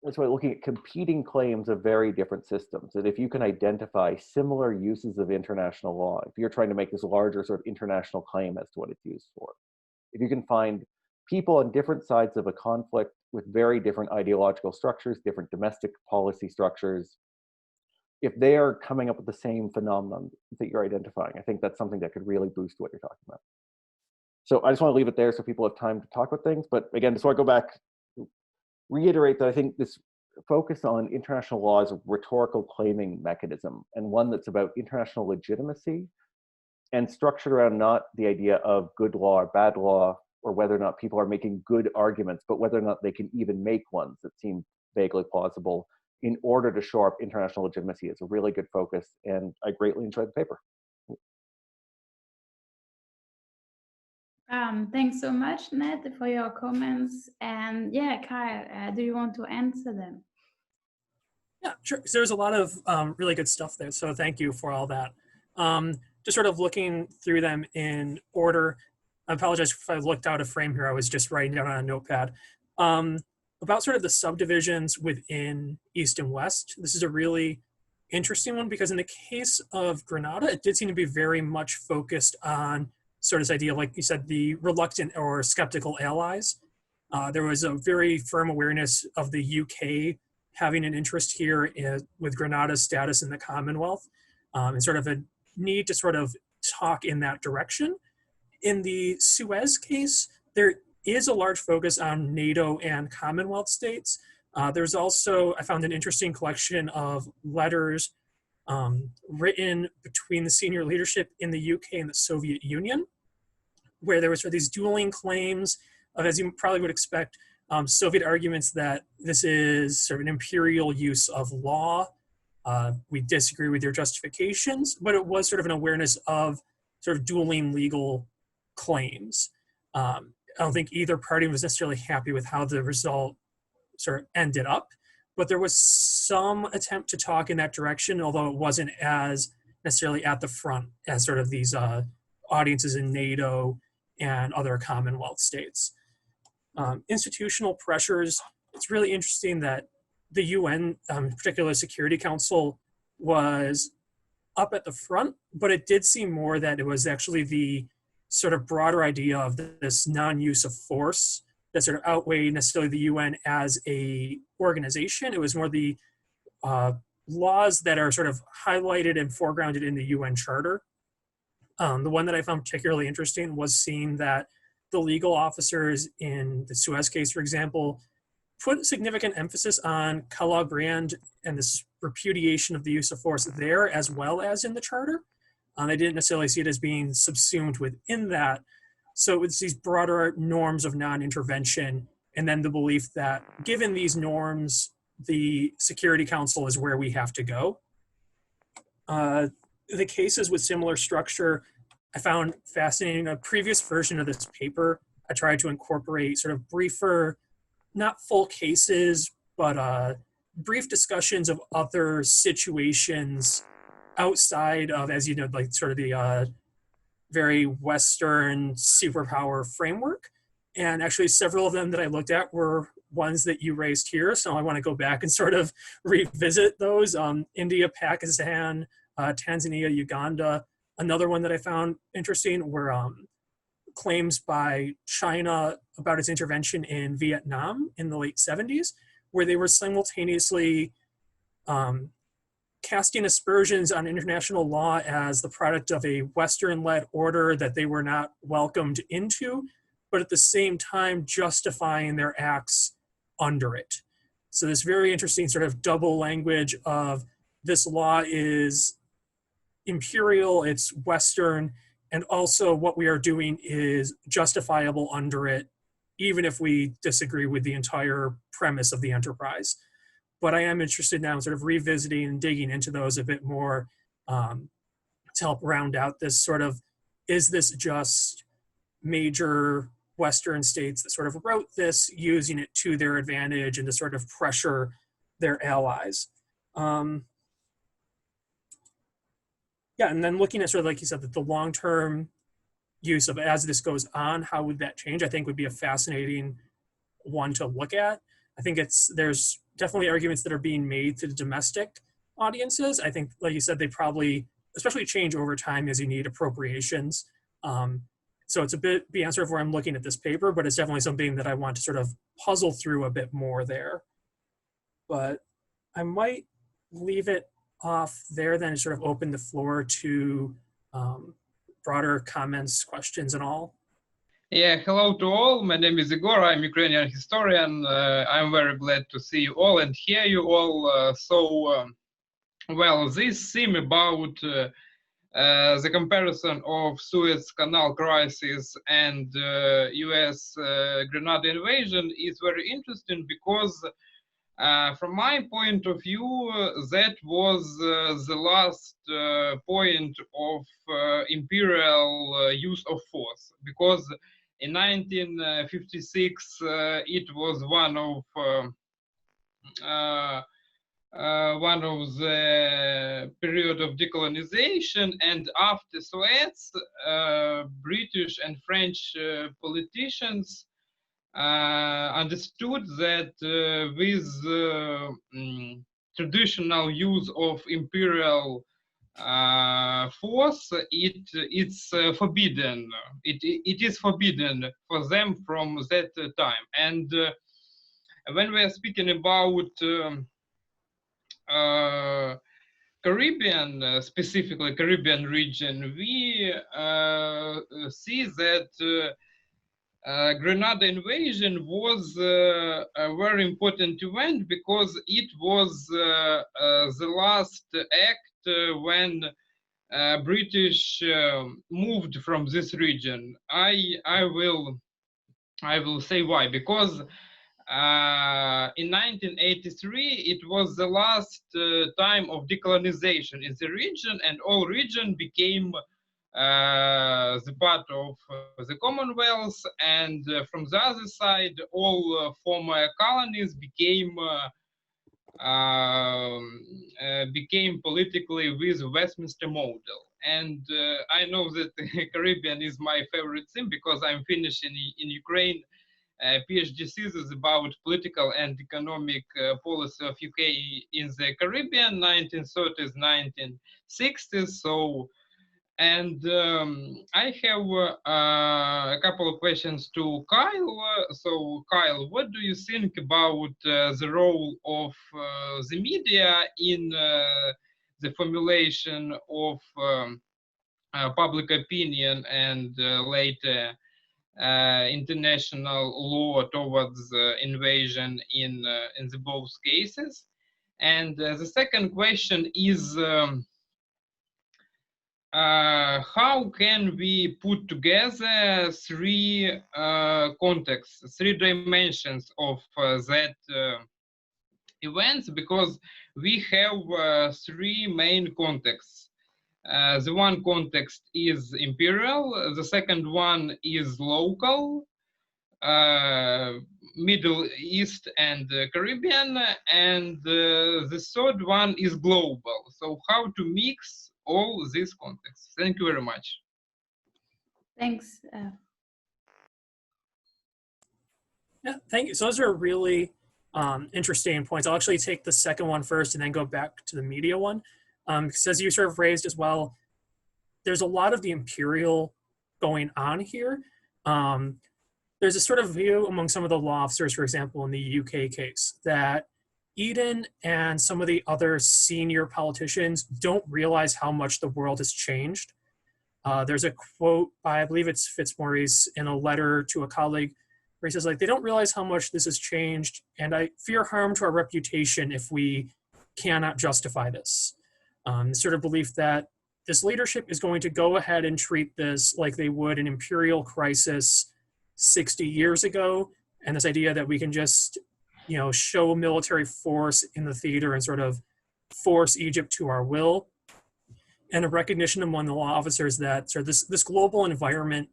that's why looking at competing claims of very different systems, that if you can identify similar uses of international law, if you're trying to make this larger sort of international claim as to what it's used for, if you can find people on different sides of a conflict with very different ideological structures, different domestic policy structures, if they are coming up with the same phenomenon that you're identifying, I think that's something that could really boost what you're talking about. So I just want to leave it there so people have time to talk about things. But again, before I go back, reiterate that I think this focus on international law is a rhetorical claiming mechanism and one that's about international legitimacy and structured around not the idea of good law or bad law, or whether or not people are making good arguments, but whether or not they can even make ones that seem vaguely plausible in order to shore up international legitimacy. Is a really good focus, and I greatly enjoyed the paper. Thanks so much, Ned, for your comments. And yeah, Kyle, do you want to answer them? Yeah, sure. So there's a lot of really good stuff there. So thank you for all that. Just sort of looking through them in order. I apologize if I looked out of frame here. I was just writing down on a notepad. About sort of the subdivisions within East and West. This is a really interesting one because in the case of Grenada, it did seem to be very much focused on sort of this idea, like you said, the reluctant or skeptical allies. There was a very firm awareness of the UK having an interest here with Grenada's status in the Commonwealth, and sort of a need to sort of talk in that direction. In the Suez case, there is a large focus on NATO and Commonwealth states, There's also, I found an interesting collection of letters written between the senior leadership in the UK and the Soviet Union, where there was sort of these dueling claims of, as you probably would expect, Soviet arguments that this is sort of an imperial use of law. We disagree with your justifications, but it was sort of an awareness of sort of dueling legal claims. I don't think either party was necessarily happy with how the result sort of ended up, but there was some attempt to talk in that direction, although it wasn't as necessarily at the front as sort of these audiences in NATO and other Commonwealth states. Institutional pressures, it's really interesting that the UN, particularly Security Council, was up at the front, but it did seem more that it was actually the sort of broader idea of this non-use of force that sort of outweighed necessarily the UN as a organization. It was more the laws that are sort of highlighted and foregrounded in the UN Charter. The one that I found particularly interesting was seeing that the legal officers in the Suez case, for example, put significant emphasis on Kellogg Brand and this repudiation of the use of force there as well as in the Charter. They didn't necessarily see it as being subsumed within that. So it's these broader norms of non-intervention, and then the belief that given these norms, the Security Council is where we have to go. The cases with similar structure, I found fascinating. A previous version of this paper, I tried to incorporate sort of briefer, not full cases, but brief discussions of other situations outside of, as you know, like sort of the very Western superpower framework. And actually several of them that I looked at were ones that you raised here. So I want to go back and sort of revisit those. India, Pakistan, Tanzania, Uganda. Another one that I found interesting were claims by China about its intervention in Vietnam in the late 70s, where they were simultaneously casting aspersions on international law as the product of a Western-led order that they were not welcomed into, but at the same time justifying their acts under it. So this very interesting sort of double language of this law is imperial, it's Western, and also what we are doing is justifiable under it, even if we disagree with the entire premise of the enterprise. But I am interested now in sort of revisiting and digging into those a bit more to help round out this sort of, is this just major Western states that sort of wrote this, using it to their advantage and to sort of pressure their allies? Yeah, and then looking at sort of, like you said, that the long-term use of, as this goes on, how would that change? I think would be a fascinating one to look at. I think there's definitely arguments that are being made to the domestic audiences. I think, like you said, they probably, especially change over time as you need appropriations. So it's a bit beyond sort of where I'm looking at this paper, but it's definitely something that I want to sort of puzzle through a bit more there. But I might leave it off there then and sort of open the floor to broader comments, questions, and all. Yeah, hello to all. My name is Igor. I'm Ukrainian historian. I'm very glad to see you all and hear you all. Well, this theme about the comparison of Suez Canal crisis and US Grenada invasion is very interesting because from my point of view, that was the last point of imperial use of force, because in 1956 it was one of the period of decolonization, and after Suez, British and French politicians understood that with traditional use of imperial force, it's forbidden. It is forbidden for them from that time. And when we are speaking about Caribbean, specifically Caribbean region, we see that Grenada invasion was a very important event because it was the last act when British moved from this region. I will say why. Because in 1983 it was the last time of decolonization in the region, and all region became the part of the Commonwealth, and from the other side, all former colonies became politically with Westminster model. And I know that Caribbean is my favorite theme because I'm finishing in Ukraine PhD thesis about political and economic policy of UK in the Caribbean, 1930s, 1960s. So, and I have a couple of questions to Kyle. So, Kyle, what do you think about the role of the media in the formulation of public opinion and later international law towards invasion in the both cases? And the second question is, how can we put together three contexts, three dimensions of that events? Because we have three main contexts. The one context is imperial, the second one is local, Middle East and Caribbean, and the third one is global. So how to mix all these contexts? Thank you very much. Thanks. Yeah, thank you. So those are really interesting points. I'll actually take the second one first and then go back to the media one. Because as you sort of raised as well, there's a lot of the imperial going on here. There's a sort of view among some of the law officers, for example, in the UK case, that Eden and some of the other senior politicians don't realize how much the world has changed. There's a quote by, I believe it's Fitzmaurice, in a letter to a colleague where he says, like, they don't realize how much this has changed, and I fear harm to our reputation if we cannot justify this. Sort of belief that this leadership is going to go ahead and treat this like they would an imperial crisis 60 years ago, and this idea that we can just, you know, show military force in the theater and sort of force Egypt to our will, and a recognition among the law officers that sort of this global environment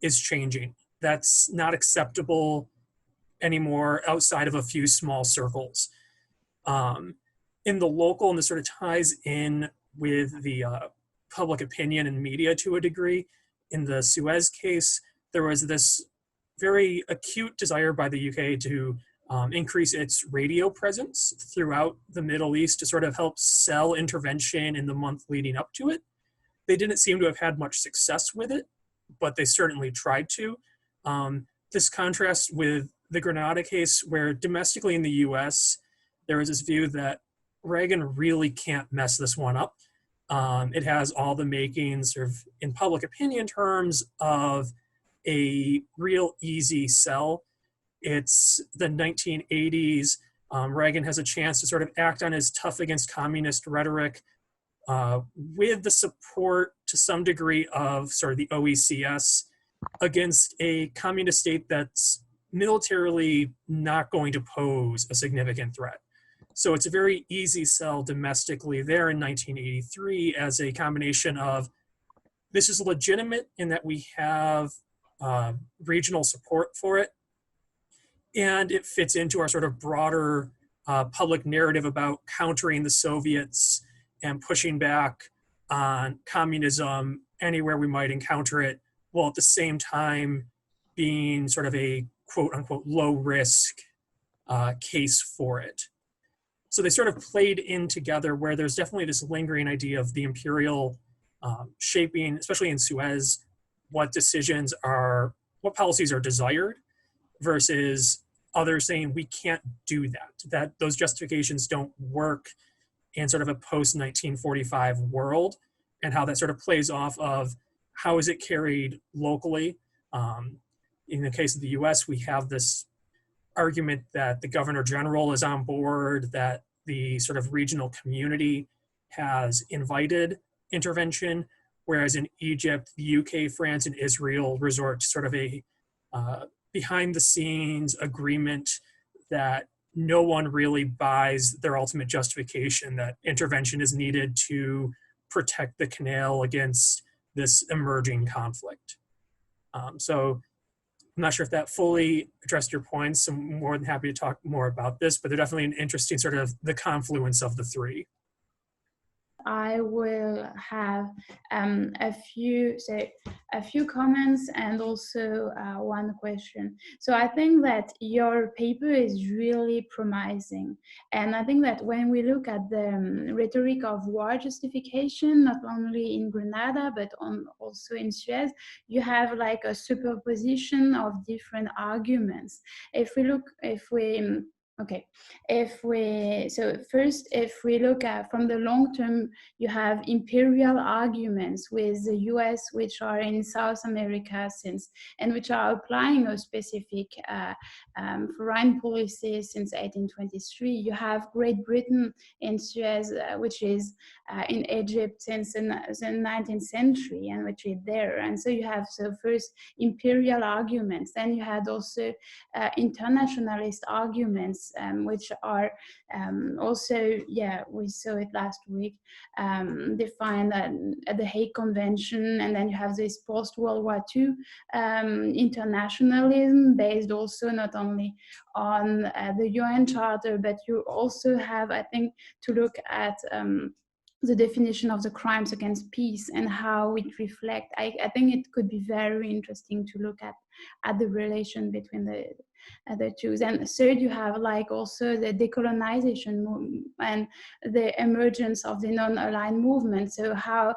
is changing. That's not acceptable anymore outside of a few small circles. In the local, and this sort of ties in with the public opinion and media to a degree, in the Suez case, there was this very acute desire by the UK to increase its radio presence throughout the Middle East to sort of help sell intervention in the month leading up to it. They didn't seem to have had much success with it, but they certainly tried to. This contrasts with the Grenada case, where domestically in the US, there was this view that Reagan really can't mess this one up. It has all the makings, sort of in public opinion terms, of a real easy sell. It's the 1980s. Reagan has a chance to sort of act on his tough against communist rhetoric with the support to some degree of sort of the OECS against a communist state that's militarily not going to pose a significant threat. So it's a very easy sell domestically there in 1983 as a combination of, this is legitimate in that we have regional support for it, and it fits into our sort of broader public narrative about countering the Soviets and pushing back on communism anywhere we might encounter it, while at the same time being sort of a quote unquote low risk case for it. So they sort of played in together, where there's definitely this lingering idea of the imperial shaping, especially in Suez, what policies are desired, versus others saying we can't do that, that those justifications don't work in sort of a post-1945 world, and how that sort of plays off of how is it carried locally. in the case of the US, we have this argument that the governor general is on board, that the sort of regional community has invited intervention, whereas in Egypt, the UK, France, and Israel resort to sort of a behind the scenes agreement that no one really buys their ultimate justification that intervention is needed to protect the canal against this emerging conflict. So I'm not sure if that fully addressed your points. I'm more than happy to talk more about this, but they're definitely an interesting sort of the confluence of the three. I will have a few comments and also one question. So I think that your paper is really promising, and I think that when we look at the rhetoric of war justification, not only in Grenada but also in Suez, you have like a superposition of different arguments. If we look at from the long term, you have imperial arguments with the US, which are in South America and which are applying a specific foreign policy since 1823. You have Great Britain in Suez, which is in Egypt since the 19th century, and which is there. And so you have first imperial arguments, then you had also internationalist arguments, which are also, we saw it last week, defined at the Hague Convention. And then you have this post-World War II internationalism based also not only on the UN Charter, but you also have, I think, to look at the definition of the crimes against peace and how it reflects. I think it could be very interesting to look at the relation between the two. And third, you have like also the decolonization movement and the emergence of the non-aligned movement. So how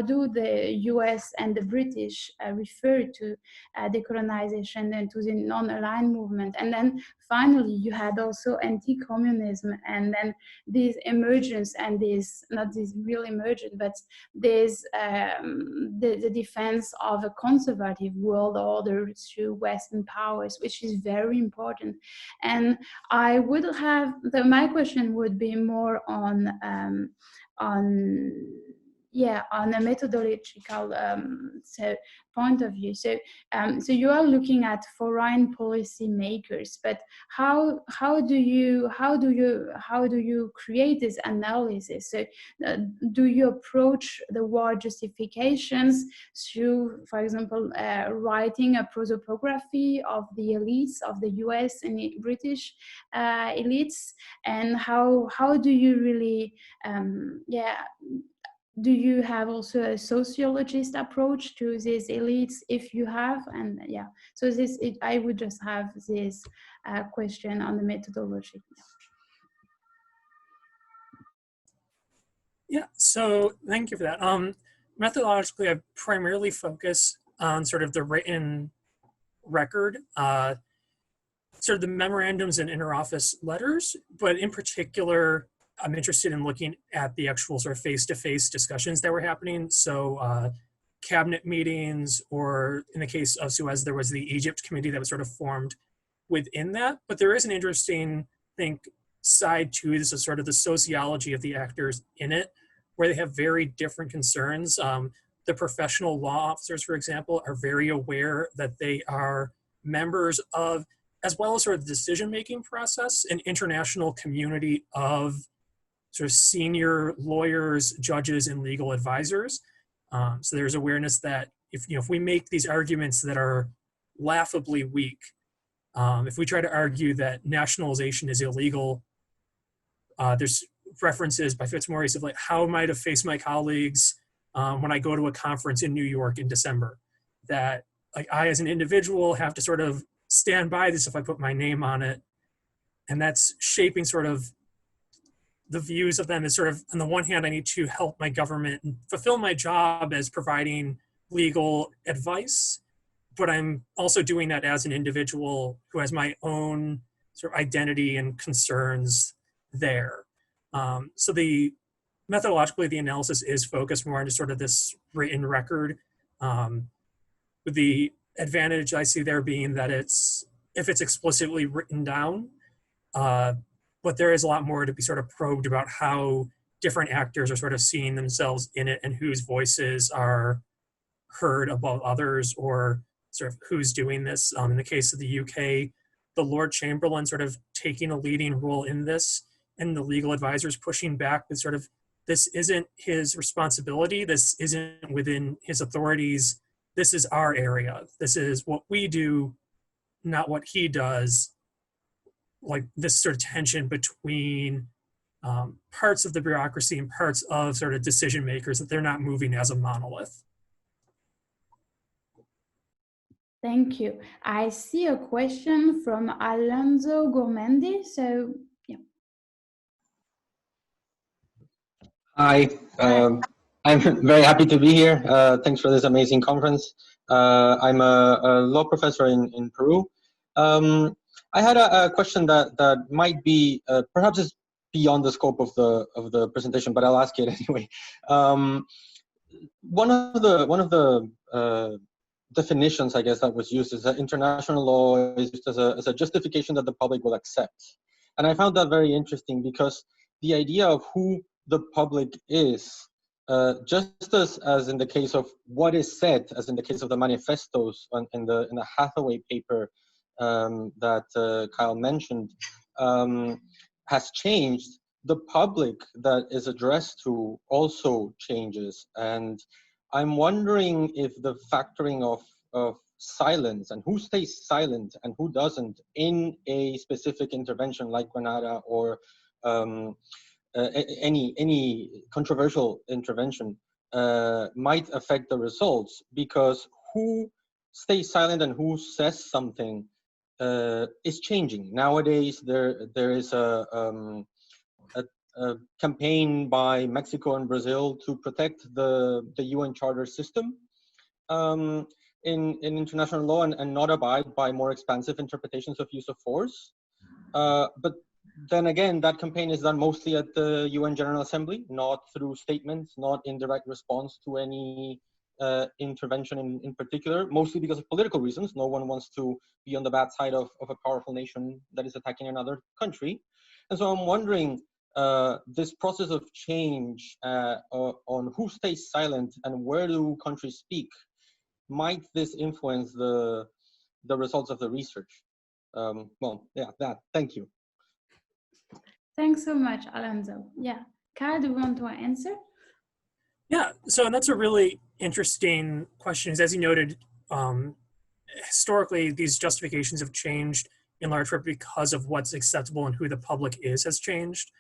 do the US and the British refer to decolonization and to the non-aligned movement? And then finally, you had also anti-communism, and then this emergence and this, not this real emergence, but this the defense of a conservative world order through Western powers, which is very important. And I would have, my question would be more on a methodological point of view. So you are looking at foreign policy makers, but how do you create this analysis? So do you approach the war justifications through, for example, writing a prosopography of the elites of the US and British elites, and how do you really do you have also a sociologist approach to these elites, if you have? And so I would just have this question on the methodology. Yeah, so thank you for that. Methodologically, I primarily focus on sort of the written record, sort of the memorandums and interoffice letters, but in particular, I'm interested in looking at the actual sort of face-to-face discussions that were happening. So cabinet meetings, or in the case of Suez, there was the Egypt committee that was sort of formed within that. But there is an interesting, I think, side to this is sort of the sociology of the actors in it, where they have very different concerns. The professional law officers, for example, are very aware that they are members of, as well as sort of the decision-making process, an international community of sort of senior lawyers, judges, and legal advisors. So there's awareness that if we make these arguments that are laughably weak, if we try to argue that nationalization is illegal, there's references by Fitzmaurice of like, how am I to face my colleagues when I go to a conference in New York in December? That like I as an individual have to sort of stand by this if I put my name on it. And that's shaping sort of the views of them as sort of, on the one hand, I need to help my government and fulfill my job as providing legal advice, but I'm also doing that as an individual who has my own sort of identity and concerns there. So methodologically, the analysis is focused more on just sort of this written record. With the advantage I see there being that if it's explicitly written down, but there is a lot more to be sort of probed about how different actors are sort of seeing themselves in it and whose voices are heard above others, or sort of who's doing this. In the case of the UK, the Lord Chamberlain sort of taking a leading role in this, and the legal advisors pushing back with sort of, this isn't his responsibility, this isn't within his authorities, this is our area, this is what we do, not what he does. Like this sort of tension between parts of the bureaucracy and parts of sort of decision makers, that they're not moving as a monolith. Thank you. I see a question from Alonso Gourmendi. So, yeah. Hi. I'm very happy to be here. Thanks for this amazing conference. I'm a law professor in Peru. I had a question that might be perhaps is beyond the scope of the presentation, but I'll ask it anyway. One of the definitions, I guess, that was used is that international law is used as a justification that the public will accept. And I found that very interesting, because the idea of who the public is, just as in the case of what is said, as in the case of the manifestos in the Hathaway paper that Kyle mentioned, has changed, the public that is addressed to also changes. And I'm wondering if the factoring of silence and who stays silent and who doesn't in a specific intervention like Grenada or any controversial intervention might affect the results, because who stays silent and who says something is changing. Nowadays, there is a campaign by Mexico and Brazil to protect the UN Charter system in international law and not abide by more expansive interpretations of use of force. But then again, that campaign is done mostly at the UN General Assembly, not through statements, not in direct response to any intervention in particular, mostly because of political reasons. No one wants to be on the bad side of a powerful nation that is attacking another country. And so I'm wondering, this process of change on who stays silent and where do countries speak, might this influence the results of the research? Well, yeah, thank you. Thanks so much, Alonso. Yeah. Kyle, do you want to answer? Yeah, so that's a really interesting question. As you noted, historically, these justifications have changed in large part because of what's acceptable and who the public is has changed.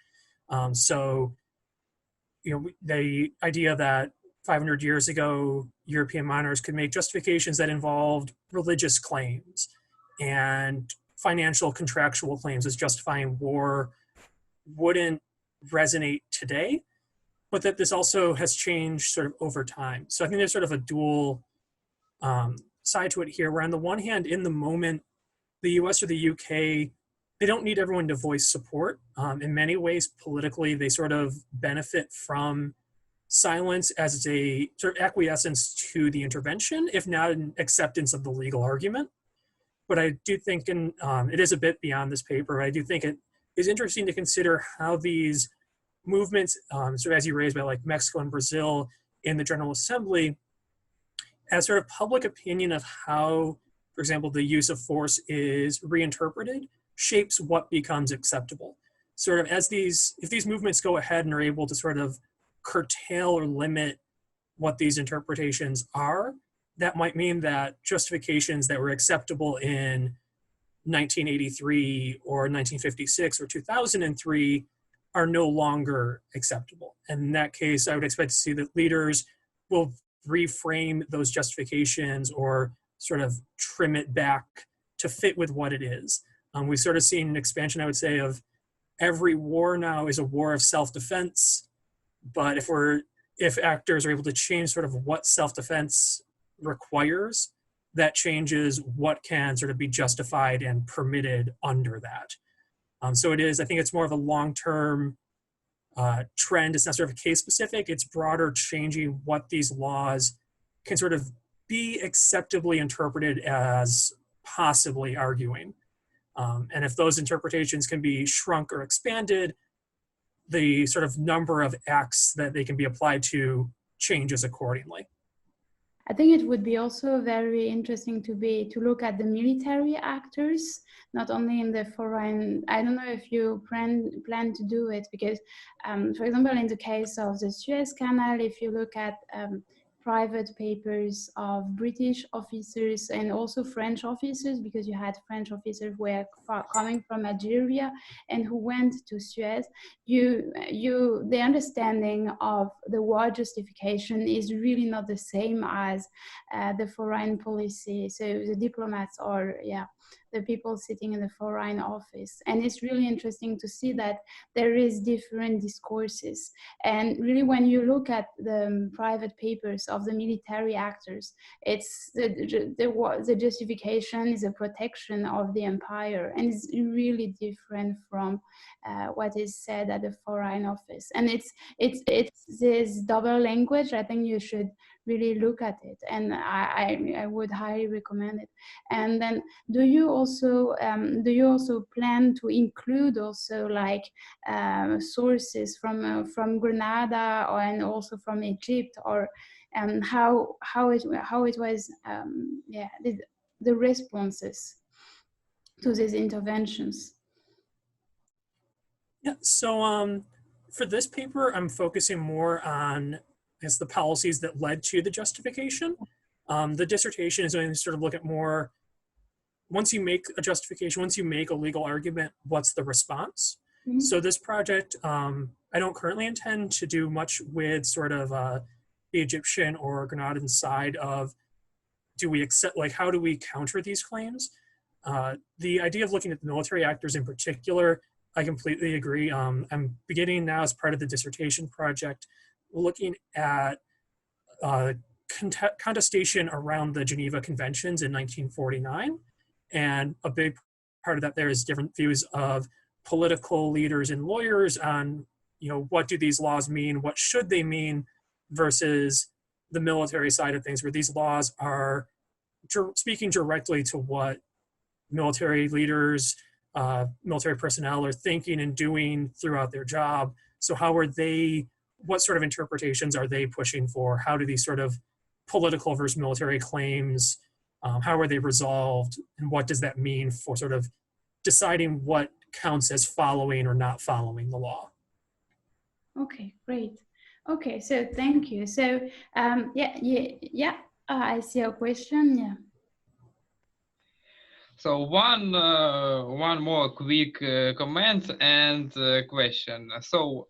So, the idea that 500 years ago, European monarchs could make justifications that involved religious claims and financial contractual claims as justifying war wouldn't resonate today, but that this also has changed sort of over time. So I think there's sort of a dual side to it here, where on the one hand, in the moment, the US or the UK, they don't need everyone to voice support. In many ways, politically, they sort of benefit from silence as a sort of acquiescence to the intervention, if not an acceptance of the legal argument. But I do think, and it is a bit beyond this paper, I do think it is interesting to consider how these movements, sort of as you raised by like Mexico and Brazil in the General Assembly, as sort of public opinion of how, for example, the use of force is reinterpreted, shapes what becomes acceptable. Sort of as if these movements go ahead and are able to sort of curtail or limit what these interpretations are, that might mean that justifications that were acceptable in 1983 or 1956 or 2003 are no longer acceptable. And in that case, I would expect to see that leaders will reframe those justifications or sort of trim it back to fit with what it is. We've sort of seen an expansion, I would say, of every war now is a war of self-defense. But if actors are able to change sort of what self-defense requires, that changes what can sort of be justified and permitted under that. So I think it's more of a long-term trend. It's not sort of case specific, it's broader, changing what these laws can sort of be acceptably interpreted as possibly arguing. And if those interpretations can be shrunk or expanded, the sort of number of acts that they can be applied to changes accordingly. I think it would be also very interesting to look at the military actors, not only in the foreign. I don't know if you plan to do it, because, for example, in the case of the Suez Canal, if you look at private papers of British officers and also French officers, because you had French officers who were coming from Algeria and who went to Suez, the understanding of the war justification is really not the same as the foreign policy. So the diplomats or the people sitting in the foreign office. And it's really interesting to see that there is different discourses. And really, when you look at the private papers of the military actors, it's the justification is a protection of the empire, and it's really different from what is said at the foreign office. And it's this double language. I think you should really look at it, and I would highly recommend it. And then do you also plan to include also like sources from Grenada and also from Egypt, or how it was the responses to these interventions? Yeah, so for this paper, I'm focusing more on the policies that led to the justification. The dissertation is going to sort of look at more, once you make a justification, once you make a legal argument, what's the response? Mm-hmm. So this project, I don't currently intend to do much with sort of the Egyptian or Grenadian side of, do we accept, like, how do we counter these claims? The idea of looking at the military actors in particular, I completely agree. I'm beginning now, as part of the dissertation project, looking at contestation around the Geneva Conventions in 1949. And a big part of that there is different views of political leaders and lawyers on, what do these laws mean? What should they mean? Versus the military side of things, where these laws are speaking directly to what military leaders, military personnel are thinking and doing throughout their job. So what sort of interpretations are they pushing for? How do these sort of political versus military claims, how are they resolved? And what does that mean for sort of deciding what counts as following or not following the law? Okay, great. Okay, so thank you. So I see a question. Yeah. So one more quick comment and question. So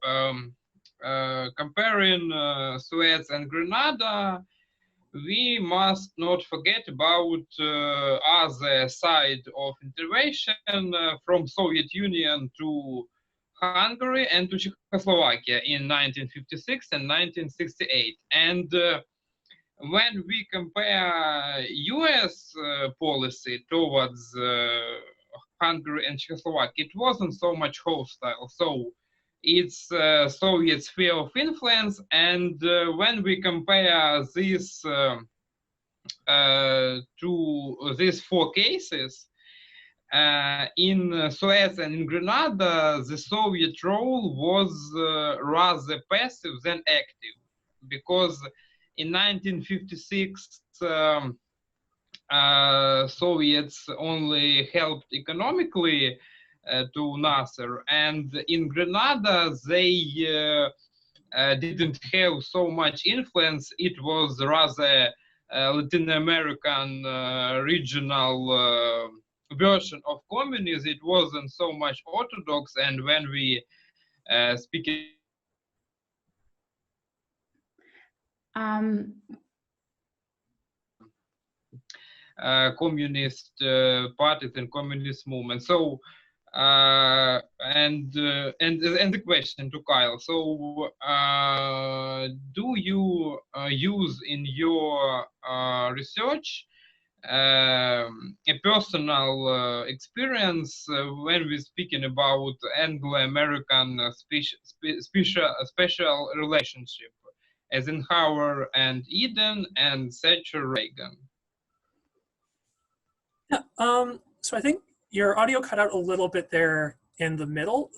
comparing Suez and Grenada, we must not forget about other side of intervention from Soviet Union to Hungary and to Czechoslovakia in 1956 and 1968. And when we compare US policy towards Hungary and Czechoslovakia, it wasn't so much hostile. So it's Soviet sphere of influence. And when we compare this to these four cases, in Suez and in Grenada, the Soviet role was rather passive than active, because in 1956, Soviets only helped economically to Nasser, and in Grenada they didn't have so much influence. It was rather Latin American regional version of communism. It wasn't so much orthodox, and when we speak communist parties and communist movement. So and the question to Kyle. So do you use in your research a personal experience when we're speaking about Anglo-American special relationship? Eisenhower and Eden, and Thatcher Reagan. Yeah, so I think your audio cut out a little bit there in the middle.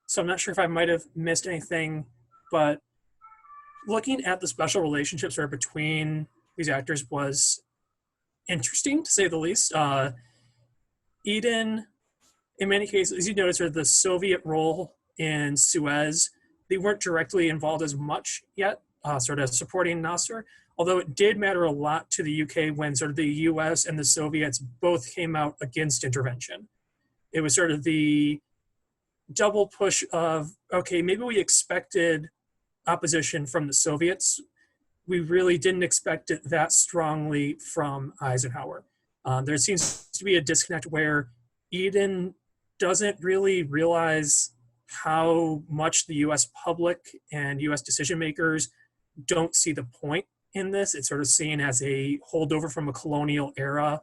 So I'm not sure if I might have missed anything, but looking at the special relationships sort of between these actors was interesting, to say the least. Eden, in many cases, as you noticed, sort of the Soviet role in Suez, they weren't directly involved as much yet, sort of supporting Nasser, although it did matter a lot to the UK when sort of the US and the Soviets both came out against intervention. It was sort of the double push of, okay, maybe we expected opposition from the Soviets. We really didn't expect it that strongly from Eisenhower. There seems to be a disconnect where Eden doesn't really realize how much the US public and US decision makers don't see the point in this. It's sort of seen as a holdover from a colonial era.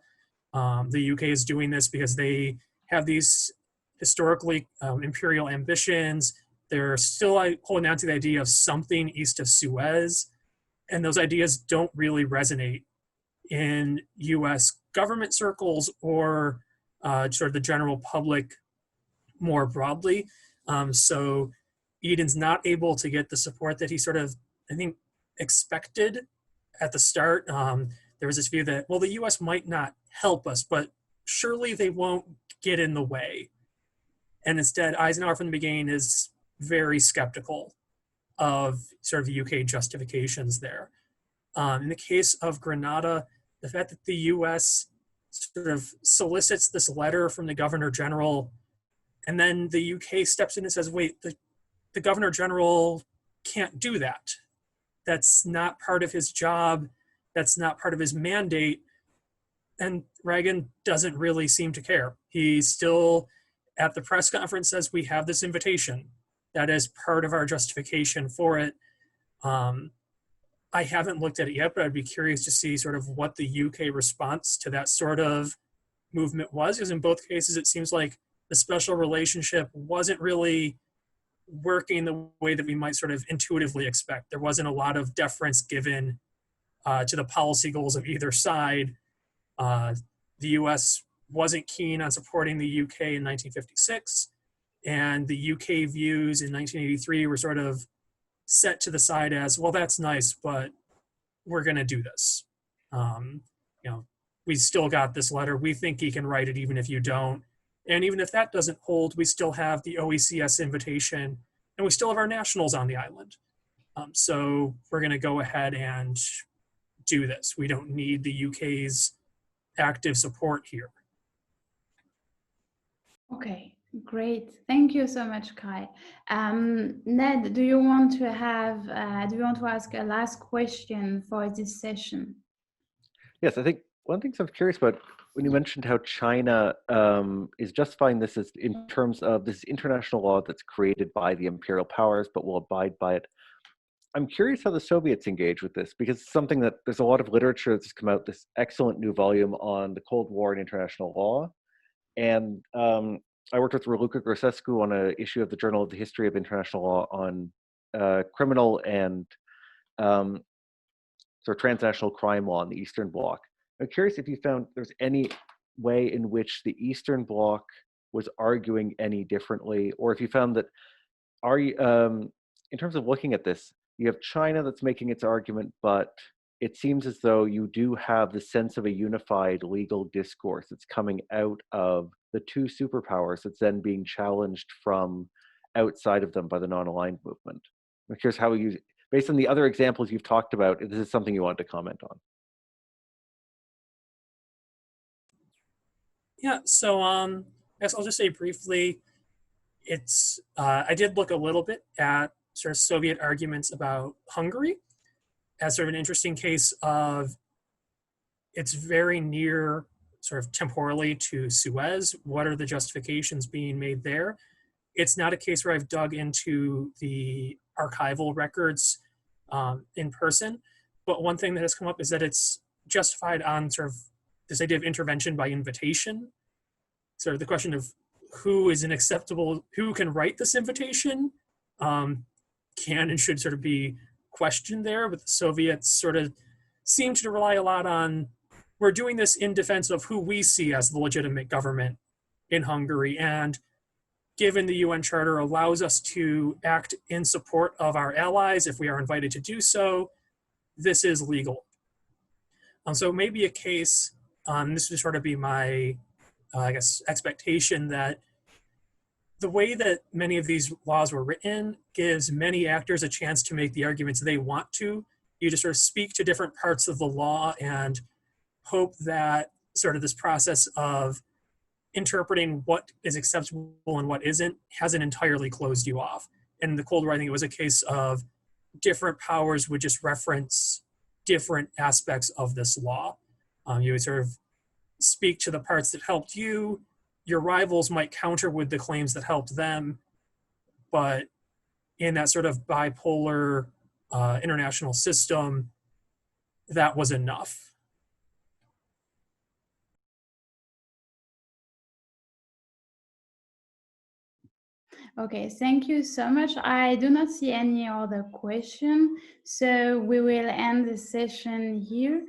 The UK is doing this because they have these historically imperial ambitions. They're still holding on to the idea of something east of Suez, and those ideas don't really resonate in US government circles or sort of the general public more broadly. So Eden's not able to get the support that he sort of, I think, expected at the start. There was this view that, well, the US might not help us, but surely they won't get in the way. And instead, Eisenhower from the beginning is very skeptical of sort of the UK justifications there. In the case of Grenada, the fact that the US sort of solicits this letter from the Governor General, and then the UK steps in and says, wait, the Governor General can't do that. That's not part of his job. That's not part of his mandate. And Reagan doesn't really seem to care. He still, at the press conference, says, we have this invitation. That is part of our justification for it. I haven't looked at it yet, but I'd be curious to see sort of what the UK response to that sort of movement was, because in both cases, it seems like the special relationship wasn't really working the way that we might sort of intuitively expect. There wasn't a lot of deference given to the policy goals of either side. The US wasn't keen on supporting the UK in 1956, and the UK views in 1983 were sort of set to the side as, well, that's nice, but we're going to do this. We still got this letter. We think he can write it even if you don't. And even if that doesn't hold, we still have the OECS invitation, and we still have our nationals on the island. So we're going to go ahead and do this. We don't need the UK's active support here. Okay, great. Thank you so much, Kai. Ned, do you want to ask a last question for this session? Yes, I think one of the things I'm curious about, when you mentioned how China is justifying this as in terms of this international law that's created by the imperial powers, but will abide by it. I'm curious how the Soviets engage with this, because it's something that there's a lot of literature that's come out, this excellent new volume on the Cold War and international law. And I worked with Raluca Grosescu on an issue of the Journal of the History of International Law on criminal and sort of transnational crime law in the Eastern Bloc. I'm curious if you found there's any way in which the Eastern Bloc was arguing any differently, or if you found that, in terms of looking at this, you have China that's making its argument, but it seems as though you do have the sense of a unified legal discourse that's coming out of the two superpowers that's then being challenged from outside of them by the non-aligned movement. I'm curious how you, based on the other examples you've talked about, if this is something you want to comment on. Yeah, so I guess I'll just say briefly, I did look a little bit at sort of Soviet arguments about Hungary as sort of an interesting case of it's very near sort of temporally to Suez. What are the justifications being made there? It's not a case where I've dug into the archival records in person, but one thing that has come up is that it's justified on sort of this idea of intervention by invitation. Sort of the question of who can write this invitation can and should sort of be question there, but the Soviets sort of seem to rely a lot on, we're doing this in defense of who we see as the legitimate government in Hungary. And given the UN Charter allows us to act in support of our allies if we are invited to do so, this is legal. So maybe a case, this would sort of be my, I guess, expectation that the way that many of these laws were written gives many actors a chance to make the arguments they want to. You just sort of speak to different parts of the law and hope that sort of this process of interpreting what is acceptable and what isn't hasn't entirely closed you off. In the Cold War, I think it was a case of different powers would just reference different aspects of this law. You would sort of speak to the parts that helped you. Your rivals might counter with the claims that helped them, but in that sort of bipolar international system, that was enough. Okay, thank you so much. I do not see any other question, so we will end the session here.